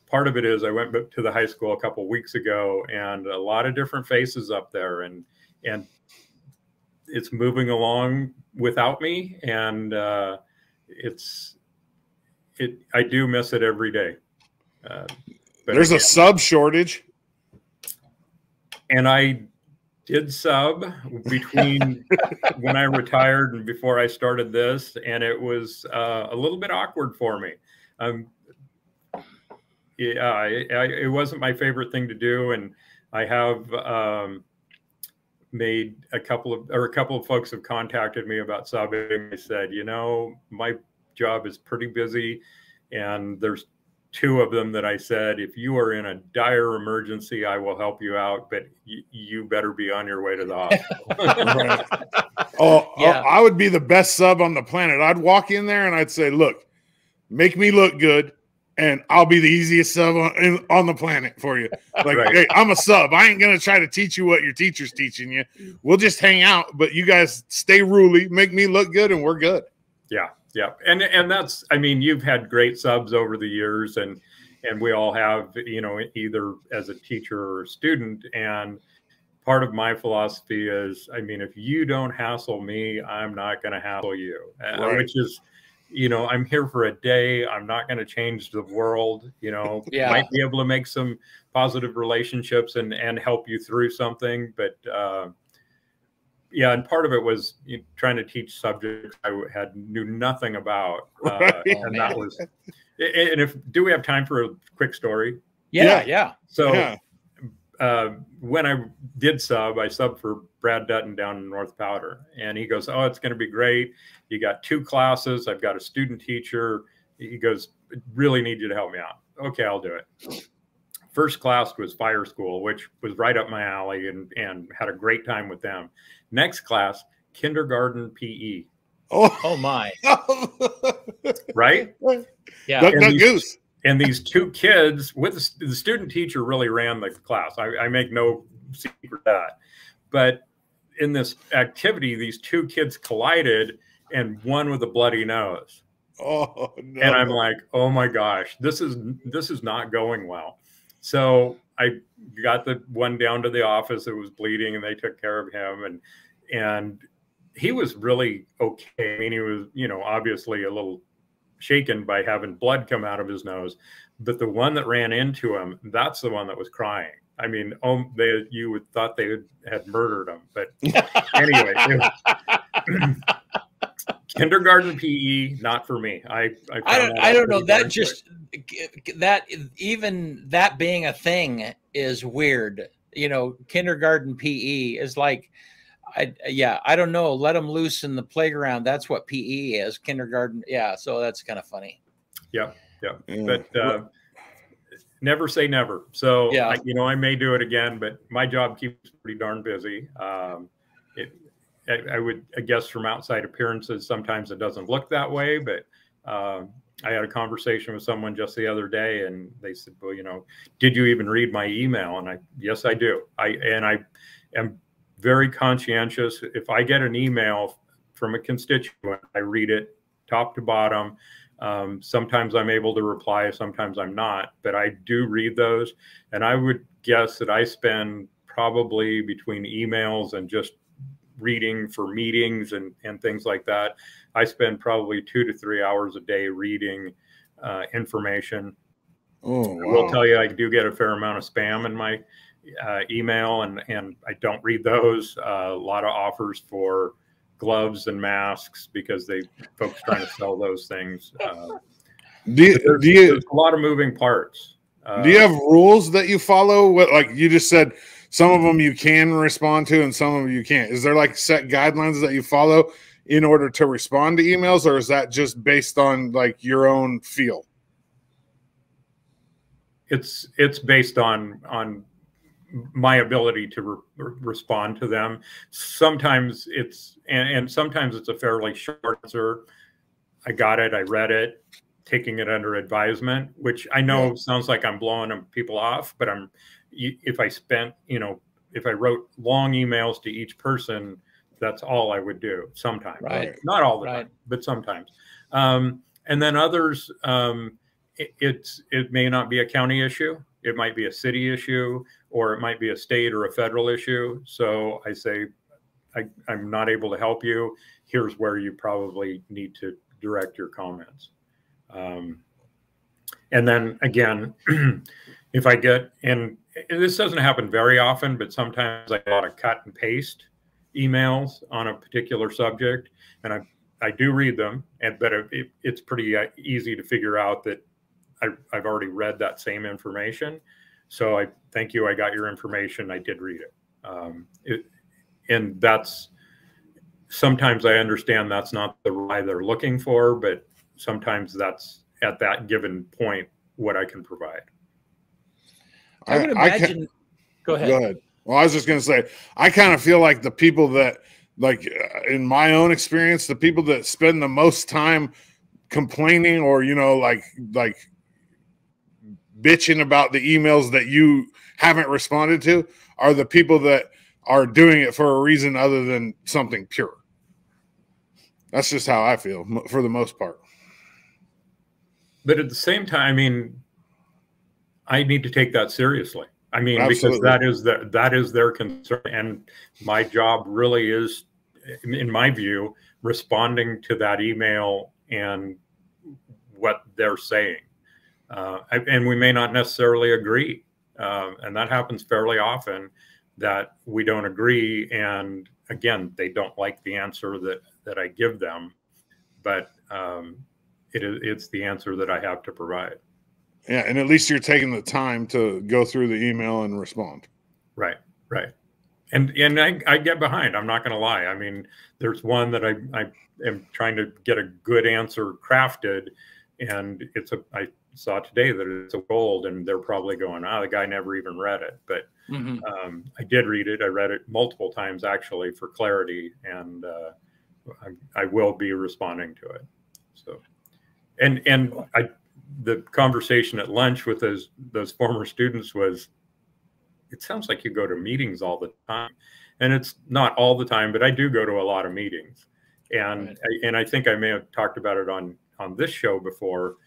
part of it is I went to the high school a couple of weeks ago, and a lot of different faces up there, and it's moving along without me, and I do miss it every day. But there's a sub shortage, and I did sub between when I retired and before I started this, and it was a little bit awkward for me. Yeah, it wasn't my favorite thing to do, and I have made a couple of folks have contacted me about subbing. They said, you know, my job is pretty busy, and there's two of them that I said, if you are in a dire emergency, I will help you out, but you better be on your way to the hospital. Yeah. I would be the best sub on the planet. I'd walk in there and I'd say, look, make me look good, and I'll be the easiest sub on the planet for you. Like, right. Hey, I'm a sub. I ain't going to try to teach you what your teacher's teaching you. We'll just hang out, but you guys stay ruly, make me look good, and we're good. Yeah. Yeah. And that's, I mean, you've had great subs over the years, and we all have, you know, either as a teacher or a student. And part of my philosophy is, I mean, if you don't hassle me, I'm not going to hassle you, right. Which is, you know, I'm here for a day. I'm not going to change the world, you know, yeah. Might be able to make some positive relationships and help you through something. But, yeah, and part of it was trying to teach subjects I knew nothing about, right. And that was. And do we have time for a quick story? Yeah. So, yeah. When I did sub, I subbed for Brad Dutton down in North Powder, and he goes, "Oh, it's going to be great. You got 2 classes. I've got a student teacher." He goes, "Really need you to help me out." Okay, I'll do it. First class was fire school, which was right up my alley, and had a great time with them. Next class, kindergarten PE. Oh my. Right? Yeah. And these 2 kids with the student teacher really ran the class. I make no secret of that. But in this activity, these 2 kids collided, and one with a bloody nose. Oh no. And I'm like, oh my gosh, this is not going well. So I got the one down to the office that was bleeding, and they took care of him, and he was really okay. I mean, he was, you know, obviously a little shaken by having blood come out of his nose, but the one that ran into him, that's the one that was crying. I mean, you would thought they had murdered him, but anyway, kindergarten PE, not for me. I don't know. That just even that being a thing is weird. You know, kindergarten PE is like, I don't know. Let them loose in the playground. That's what PE is. Kindergarten. Yeah. So that's kind of funny. Yeah. But never say never. So, yeah. I may do it again, but my job keeps pretty darn busy. I would guess from outside appearances, sometimes it doesn't look that way, but I had a conversation with someone just the other day, and they said, well, you know, did you even read my email? And yes, I do. I am very conscientious. If I get an email from a constituent, I read it top to bottom. Sometimes I'm able to reply, sometimes I'm not, but I do read those. And I would guess that I spend probably between emails and just reading for meetings and things like that, I spend probably 2 to 3 hours a day reading information. Oh, wow. I will tell you, I do get a fair amount of spam in my email, and I don't read those. A lot of offers for gloves and masks because folks trying to sell those things. There's a lot of moving parts. Do you have rules that you follow? Like you just said, some of them you can respond to and some of them you can't. Is there like set guidelines that you follow in order to respond to emails, or is that just based on like your own feel? It's based on my ability to respond to them. Sometimes and sometimes it's a fairly short answer. I got it. I read it, taking it under advisement, which I know sounds like I'm blowing people off, but if I spent, if I wrote long emails to each person, that's all I would do sometimes. Right. Not all the Right. time, but sometimes. And then others, it may not be a county issue. It might be a city issue, or it might be a state or a federal issue. So I say, I'm not able to help you. Here's where you probably need to direct your comments. And then again, if I get, and this doesn't happen very often, but sometimes I get a lot of cut and paste emails on a particular subject, and I do read them, but it's pretty easy to figure out that I've already read that same information. So I thank you. I got your information. I did read it. And that's, sometimes I understand that's not the reply they're looking for, but sometimes that's at that given point what I can provide. I would imagine. Go ahead. Go ahead. Well, I was just going to say, I kind of feel like the people that, like in my own experience, the people that spend the most time complaining or, you know, like bitching about the emails that you haven't responded to are the people that are doing it for a reason other than something pure. That's just how I feel for the most part. But at the same time, I mean, I need to take that seriously. I mean, Absolutely. because that is their concern, and my job really is, in my view, responding to that email and what they're saying. And we may not necessarily agree, and that happens fairly often, that we don't agree, and again, they don't like the answer that I give them, but it's the answer that I have to provide. Yeah, and at least you're taking the time to go through the email and respond. Right, right. And I get behind. I'm not going to lie. I mean, there's one that I am trying to get a good answer crafted, and I saw today that it's a gold, and they're probably going, the guy never even read it. But I did read it. I read it multiple times actually for clarity, and I will be responding to it. So, and the conversation at lunch with those former students was, it sounds like you go to meetings all the time. And it's not all the time, but I do go to a lot of meetings. And right. I think I may have talked about it on this show before.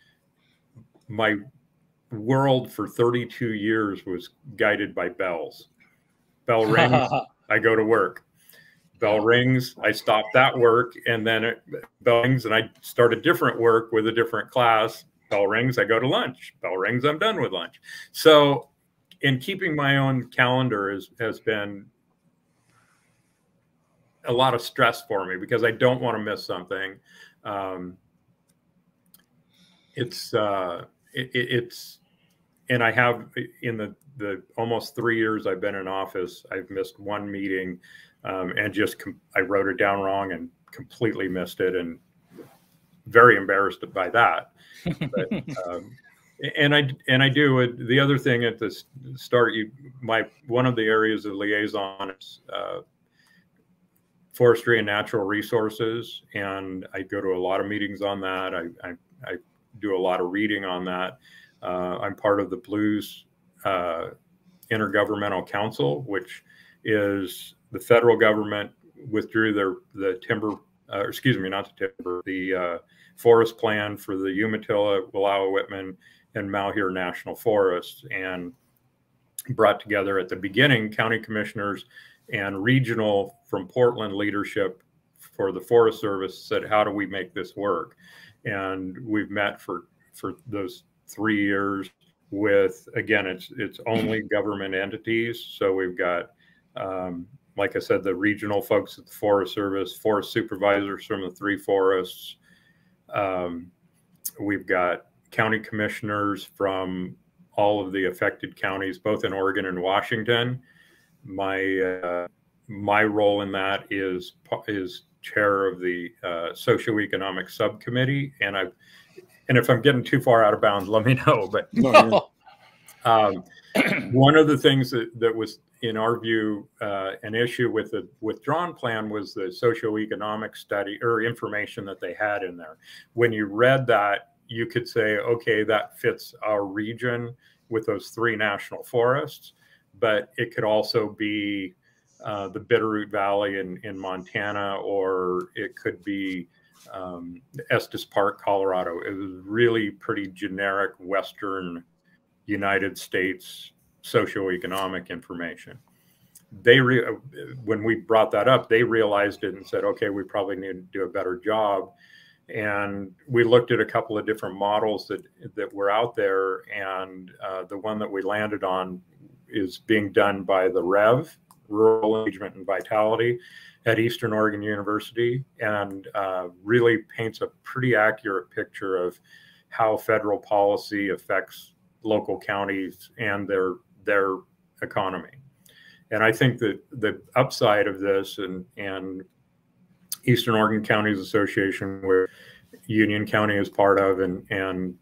My world for 32 years was guided by bells. Bell rings, I go to work. Bell rings, I stop that work, and then bell rings, and I start a different work with a different class. Bell rings, I go to lunch. Bell rings, I'm done with lunch. So in keeping my own calendar has been a lot of stress for me because I don't want to miss something. And I have, in the almost 3 years I've been in office, I've missed one meeting, and I wrote it down wrong and completely missed it, and very embarrassed by that. But, and I do. The other thing at the start, one of the areas of liaison is forestry and natural resources, and I go to a lot of meetings on that. I do a lot of reading on that. I'm part of the Blues Intergovernmental Council, which is the federal government withdrew the forest plan for the Umatilla, Wallowa-Whitman, and Malheur National Forests, and brought together at the beginning county commissioners and regional from Portland leadership for the Forest Service, said, how do we make this work? And we've met for those 3 years with, again, it's only government entities. So we've got, like I said, the regional folks at the Forest Service, forest supervisors from the 3 forests. We've got county commissioners from all of the affected counties, both in Oregon and Washington. My role in that is chair of the socioeconomic subcommittee, and if I'm getting too far out of bounds, let me know. But one of the things that was, in our view, an issue with the withdrawn plan was the socioeconomic study or information that they had in there. When you read that, you could say, okay, that fits our region with those 3 national forests. but it could also be the Bitterroot Valley in Montana, or it could be Estes Park, Colorado. It was really pretty generic Western United States socioeconomic information. When we brought that up, they realized it and said, okay, we probably need to do a better job. And we looked at a couple of different models that were out there, and the one that we landed on is being done by the REV, Rural Engagement and Vitality, at Eastern Oregon University, and really paints a pretty accurate picture of how federal policy affects local counties and their economy. And I think that the upside of this, and Eastern Oregon Counties Association, where Union County is part of, and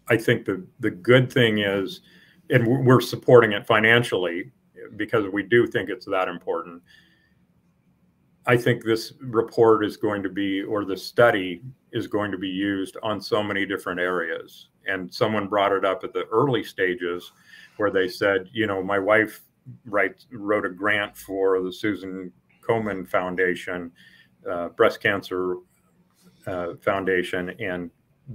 I think the good thing is, and we're supporting it financially because we do think it's that important. I think this report is going to be, or the study is going to be used on so many different areas. And someone brought it up at the early stages where they said, you know, my wife wrote a grant for the Susan Komen Foundation, breast cancer foundation, and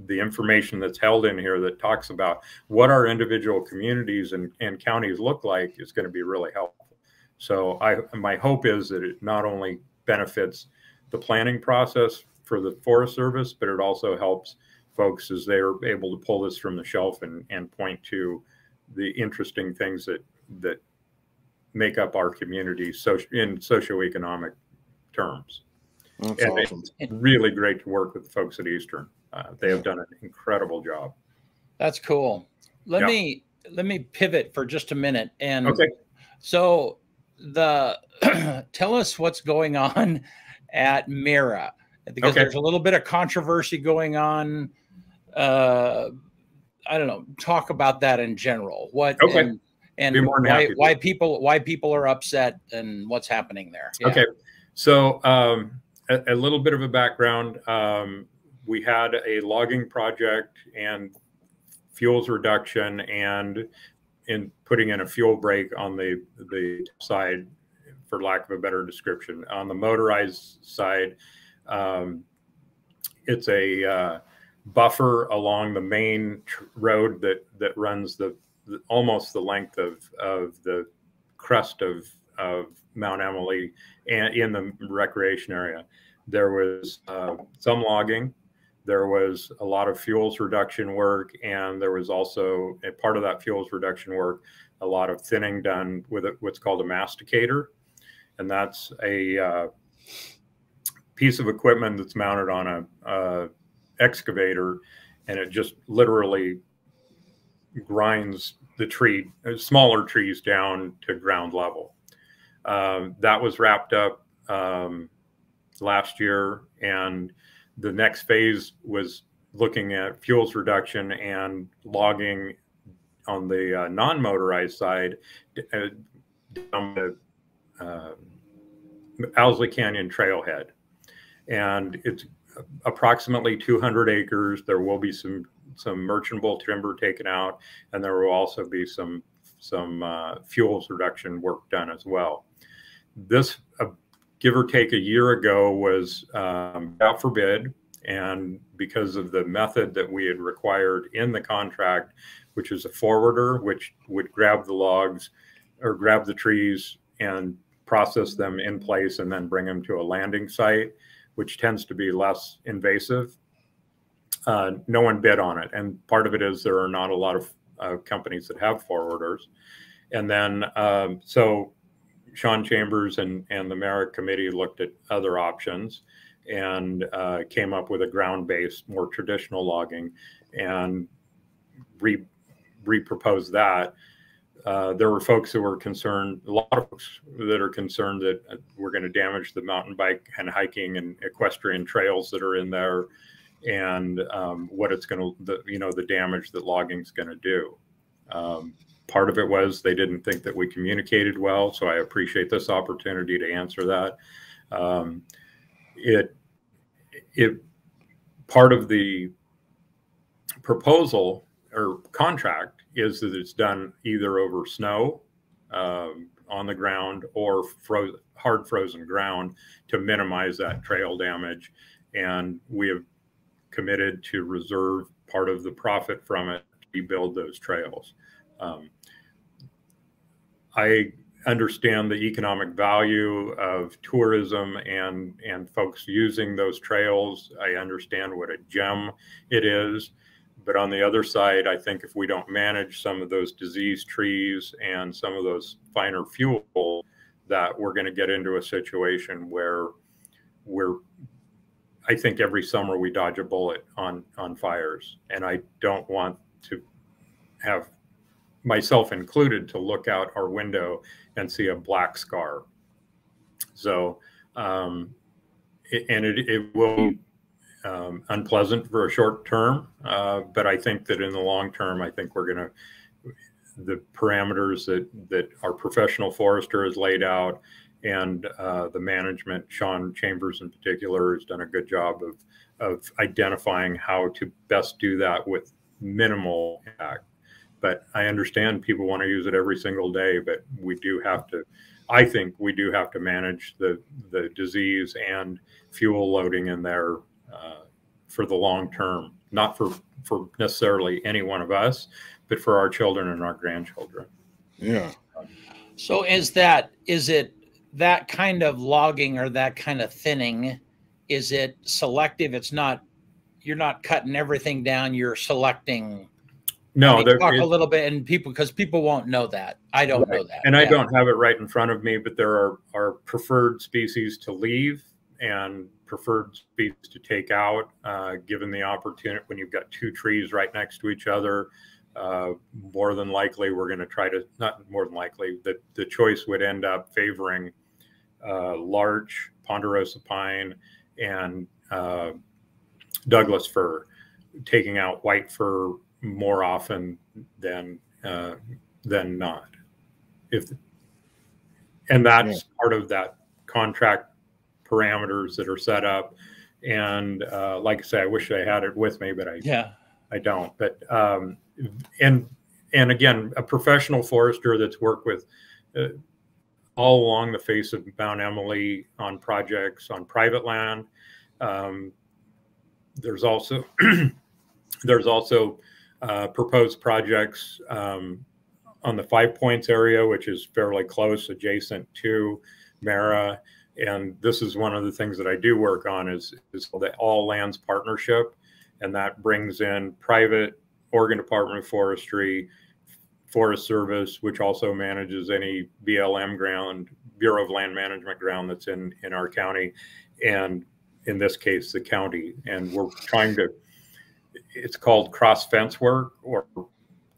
the information that's held in here that talks about what our individual communities and counties look like is going to be really helpful. So my hope is that it not only benefits the planning process for the Forest Service, but it also helps folks as they're able to pull this from the shelf and point to the interesting things that make up our community in socioeconomic terms. That's and awesome. It's really great to work with the folks at Eastern. They have done an incredible job. That's cool. Let me pivot for just a minute. And okay. So tell us what's going on at Mira, because there's a little bit of controversy going on. I don't know. Talk about that in general. And why people are upset and what's happening there. Yeah. Okay. So a little bit of a background. We had a logging project and fuels reduction, and in putting in a fuel break on the side, for lack of a better description. On the motorized side, it's a buffer along the main road that runs almost the length of the crest of Mount Emily and in the recreation area. There was some logging. There was a lot of fuels reduction work, and there was also a part of that fuels reduction work, a lot of thinning done with what's called a masticator. And that's a piece of equipment that's mounted on a excavator, and it just literally grinds the smaller trees down to ground level. That was wrapped up last year, and the next phase was looking at fuels reduction and logging on the non-motorized side down the Owsley Canyon trailhead. And it's approximately 200 acres. There will be some merchantable timber taken out, and there will also be some fuels reduction work done as well. This, give or take a year ago, was out for bid, and because of the method that we had required in the contract, which is a forwarder, which would grab the logs or grab the trees and process them in place and then bring them to a landing site, which tends to be less invasive. No one bid on it. And part of it is there are not a lot of companies that have forwarders. And then, so Sean Chambers and the Merrick Committee looked at other options and came up with a ground-based, more traditional logging, and re-proposed that. There were folks who were concerned, a lot of folks that are concerned that we're going to damage the mountain bike and hiking and equestrian trails that are in there, and what it's going to, the damage that logging is going to do. Part of it was they didn't think that we communicated well, so I appreciate this opportunity to answer that. Part of the proposal or contract is that it's done either over snow on the ground or hard frozen ground to minimize that trail damage. And we have committed to reserve part of the profit from it to rebuild those trails. I understand the economic value of tourism and folks using those trails. I understand what a gem it is. But on the other side, I think if we don't manage some of those diseased trees and some of those finer fuel, that we're going to get into a situation where I think every summer we dodge a bullet on fires. And I don't want to have, myself included, to look out our window and see a black scar. So, it will be unpleasant for a short term, but I think that in the long term, I think we're going to, the parameters that our professional forester has laid out, and the management, Sean Chambers in particular, has done a good job of identifying how to best do that with minimal impact. But I understand people want to use it every single day, but we do have to, I think we do have to manage the disease and fuel loading in there for the long term, not for necessarily any one of us, but for our children and our grandchildren. Yeah. So is it that kind of logging or that kind of thinning? Is it selective? It's not, you're not cutting everything down, you're selecting. No, talk a little bit, and because people won't know that. I don't know that. And I don't have it right in front of me, but there are preferred species to leave and preferred species to take out, given the opportunity. When you've got two trees right next to each other, more than likely we're going to try to, not more than likely, the choice would end up favoring larch, ponderosa pine, and Douglas fir, taking out white fir more often than not. And that's part of that contract parameters that are set up. And like I say, I wish I had it with me, but I don't. But and again, a professional forester that's worked with all along the face of Mount Emily on projects on private land. There's also proposed projects on the Five Points area, which is fairly close adjacent to Mara. And this is one of the things that I do work on is the All Lands Partnership. And that brings in private Oregon Department of Forestry, Forest Service, which also manages any BLM ground, Bureau of Land Management ground that's in our county, and in this case, the county. And we're trying to, it's called cross fence work or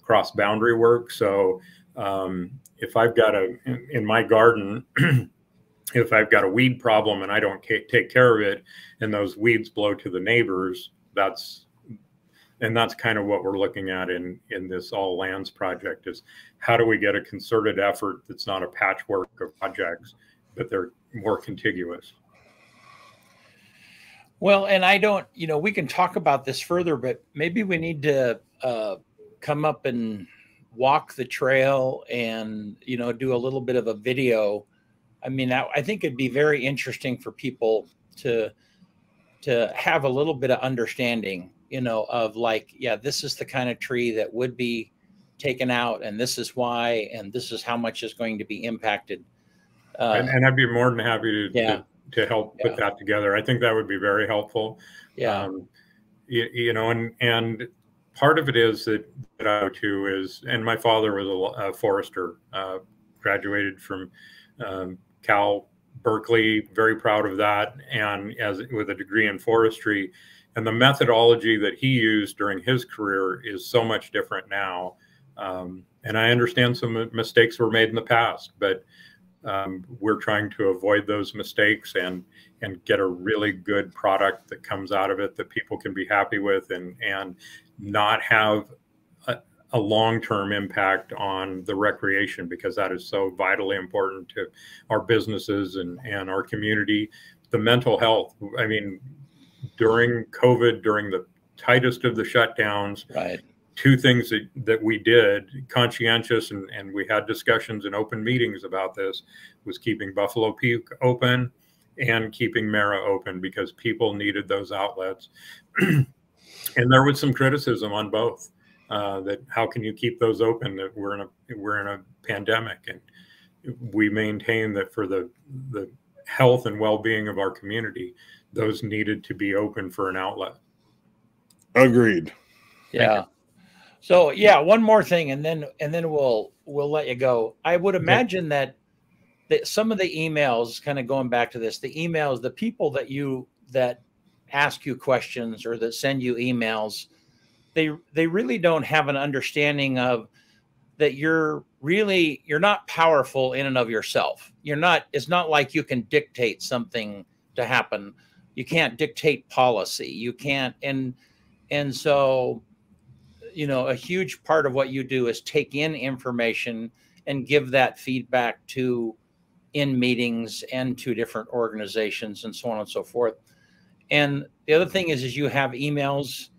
cross boundary work. So if I've got in my garden, if I've got a weed problem and I don't take care of it and those weeds blow to the neighbors, that's kind of what we're looking at in this All Lands project, is how do we get a concerted effort that's not a patchwork of projects, but they're more contiguous. Well, and I don't, we can talk about this further, but maybe we need to come up and walk the trail and, do a little bit of a video. I mean, I think it'd be very interesting for people to have a little bit of understanding, of like, yeah, this is the kind of tree that would be taken out, and this is why, and this is how much is going to be impacted. And I'd be more than happy to help put that together. I think that would be very helpful. Yeah. And part of it is that I go to is, and my father was a forester, graduated from Cal Berkeley, very proud of that, and with a degree in forestry. And the methodology that he used during his career is so much different now. And I understand some mistakes were made in the past, but we're trying to avoid those mistakes and get a really good product that comes out of it that people can be happy with and not have a long-term impact on the recreation, because that is so vitally important to our businesses and our community. The mental health, I mean, during COVID, during the tightest of the shutdowns, right, two things that we did, conscientious, and we had discussions and open meetings about this, was keeping Buffalo Peak open and keeping Mara open, because people needed those outlets. And there was some criticism on both, that how can you keep those open, that we're in a pandemic. And we maintain that for the health and well-being of our community, those needed to be open for an outlet. Agreed. Yeah. So yeah, one more thing, and then we'll let you go. I would imagine that some of the emails, kind of going back to this, the emails, the people that ask you questions or that send you emails, they really don't have an understanding of that you're not powerful in and of yourself. It's not like you can dictate something to happen. You can't dictate policy. You can't, and so, you know, a huge part of what you do is take in information and give that feedback in meetings and to different organizations and so on and so forth. And the other thing is you have emails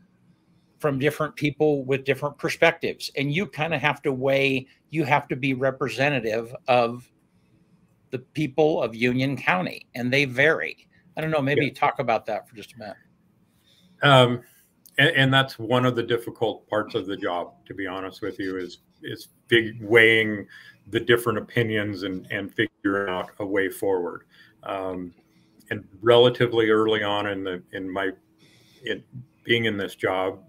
from different people with different perspectives, and you kind of have to weigh, you have to be representative of the people of Union County, and they vary. I don't know, maybe talk about that for just a minute. And that's one of the difficult parts of the job, to be honest with you, is weighing the different opinions and figuring out a way forward. And relatively early on in being in this job,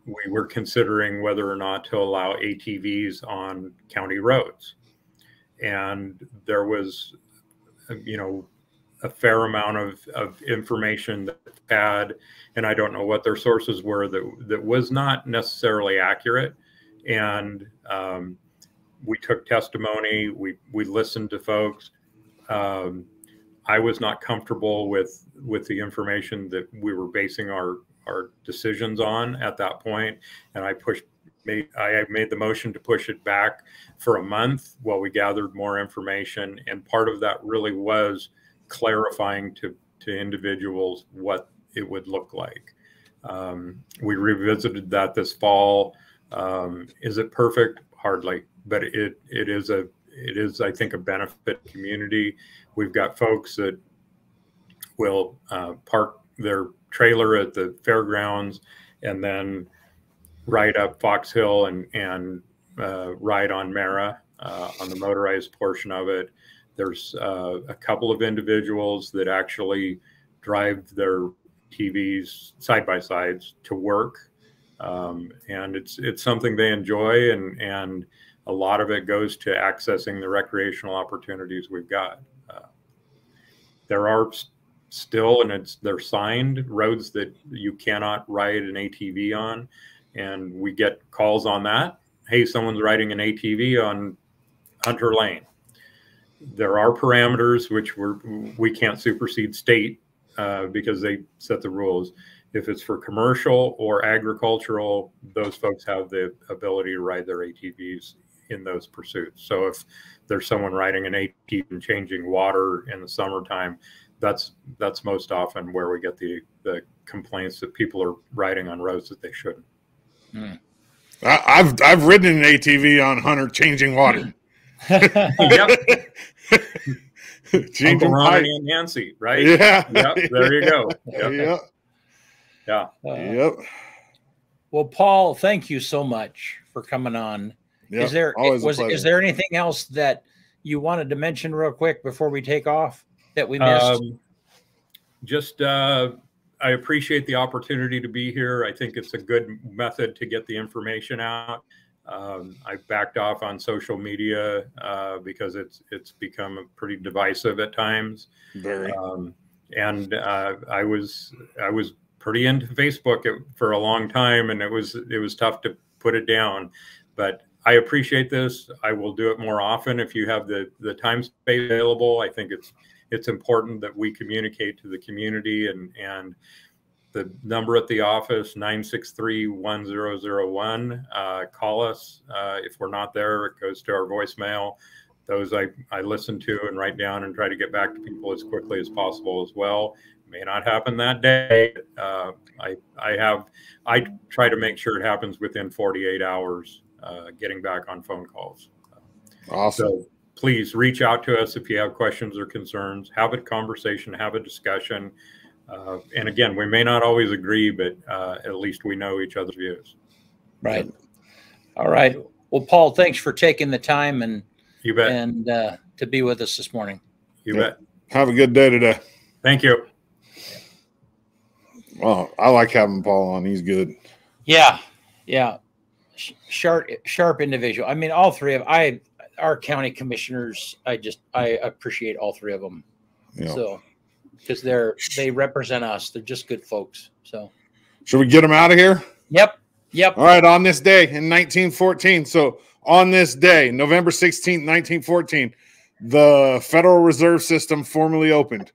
we were considering whether or not to allow ATVs on county roads. And there was, you know, a fair amount of information that had, and I don't know what their sources were, that was not necessarily accurate. And we took testimony, we listened to folks. I was not comfortable with the information that we were basing our decisions on at that point, and I made the motion to push it back for a month while we gathered more information. And part of that really was clarifying to individuals what it would look like. We revisited that this fall. Is it perfect? Hardly, but it is, I think, a benefit to community. We've got folks that will park their trailer at the fairgrounds and then ride up Fox Hill and ride on Mara on the motorized portion of it. There's a couple of individuals that actually drive their TVs side by sides to work, and it's something they enjoy, and a lot of it goes to accessing the recreational opportunities we've got. There are still, and they're signed roads that you cannot ride an ATV on, and we get calls on that. Hey, someone's riding an ATV on Hunter Lane. There are parameters which we can't supersede state because they set the rules. If it's for commercial or agricultural, those folks have the ability to ride their ATVs in those pursuits. So if there's someone riding an ATV and changing water in the summertime, that's most often where we get the complaints that people are riding on roads that they shouldn't. I've ridden an ATV on Hunter changing water. Yep. Uncle Ronnie and Nancy, right? Yeah. Yep. There you go. Yep. Yeah. Yeah. Yep. Well, Paul, thank you so much for coming on. Yep. Is there anything else that you wanted to mention real quick before we take off that we missed? I appreciate the opportunity to be here. I think it's a good method to get the information out. I backed off on social media because it's become pretty divisive at times. Very. And I was pretty into Facebook for a long time, and it was tough to put it down. But I appreciate this. I will do it more often if you have the time space available. I think it's important that we communicate to the community, and the number at the office, 963-1001. Call us. If we're not there, it goes to our voicemail. Those I listen to and write down and try to get back to people as quickly as possible as well. May not happen that day. I try to make sure it happens within 48 hours, getting back on phone calls. Awesome. So please reach out to us if you have questions or concerns. Have a conversation, have a discussion. And again, we may not always agree, but at least we know each other's views. Right. All right. Well, Paul, thanks for taking the time and you bet. And to be with us this morning. You bet. Have a good day today. Thank you. Well, I like having Paul on. He's good. Yeah. Yeah. Sharp individual. I mean, all three of our county commissioners, I appreciate all three of them. Yeah. So, because they represent us. They're just good folks. So, should we get them out of here? Yep. Yep. All right. On this day in 1914. So, on this day, November 16th, 1914, the Federal Reserve System formally opened.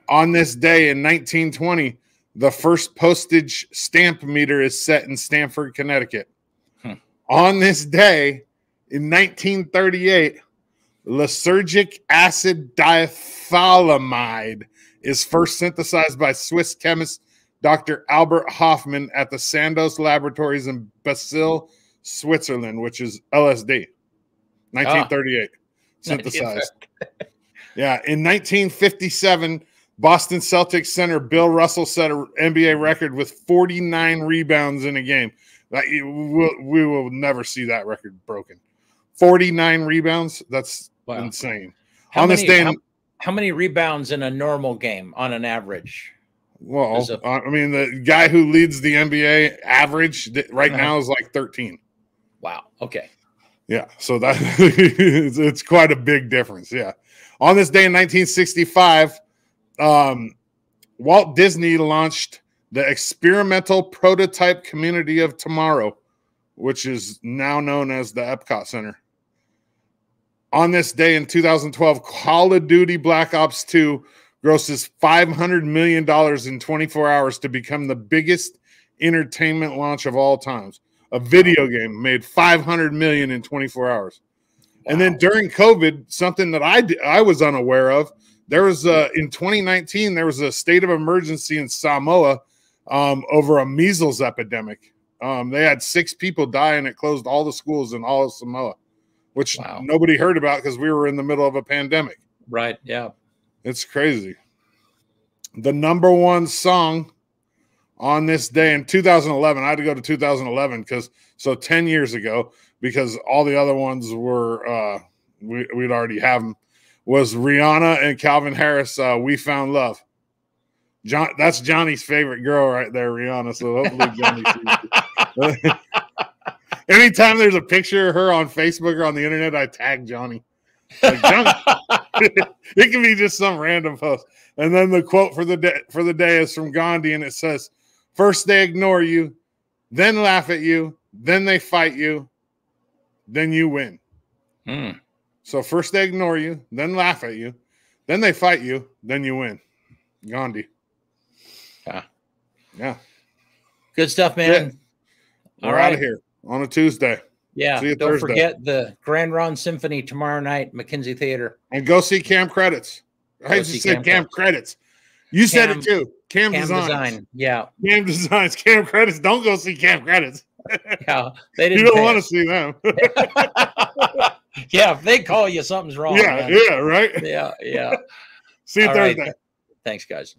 On this day in 1920, the first postage stamp meter is set in Stamford, Connecticut. On this day in 1938, lysergic acid diethylamide is first synthesized by Swiss chemist Dr. Albert Hofmann at the Sandoz Laboratories in Basel, Switzerland, which is LSD. 1938, synthesized. Yeah, in 1957, Boston Celtics center Bill Russell set an NBA record with 49 rebounds in a game. We will never see that record broken. 49 rebounds. That's insane. How many rebounds in a normal game on an average? Well, I mean, the guy who leads the NBA average right now is like 13. Wow. Okay. Yeah. So that it's quite a big difference. Yeah. On this day in 1965, Walt Disney launched the experimental prototype community of tomorrow, which is now known as the Epcot Center. On this day in 2012, Call of Duty Black Ops 2 grosses $500 million in 24 hours to become the biggest entertainment launch of all times. A video game made $500 million in 24 hours. Wow. And then during COVID, something that I was unaware of, there was in 2019, there was a state of emergency in Samoa over a measles epidemic. They had 6 people die, and it closed all the schools in all of Samoa, which nobody heard about because we were in the middle of a pandemic. Right. Yeah. It's crazy. The #1 song on this day in 2011, I had to go to 2011 so 10 years ago, because all the other ones were we'd already have them, was Rihanna and Calvin Harris, We Found Love. That's Johnny's favorite girl right there, Rihanna. So hopefully Johnny sees it. Anytime there's a picture of her on Facebook or on the internet, I tag Johnny. Like, Johnny. It can be just some random post. And then the quote for the day is from Gandhi, and it says, "First they ignore you, then laugh at you, then they fight you, then you win." So first they ignore you, then laugh at you, then they fight you, then you win. Gandhi. Yeah. Good stuff, man. Yeah. We're out of here on a Tuesday. Yeah. Don't forget the Grand Ron Symphony tomorrow night, McKenzie Theater. And go see Cam Credits. I just said Cam Credits. You said it too. Cam Design. Yeah. Cam Designs. Cam Credits. Don't go see Cam Credits. Yeah. They didn't. You don't want to see them. Yeah. If they call you, something's wrong. Yeah. Man. Yeah. Right. Yeah. Yeah. See you Thursday. Right. Thanks, guys.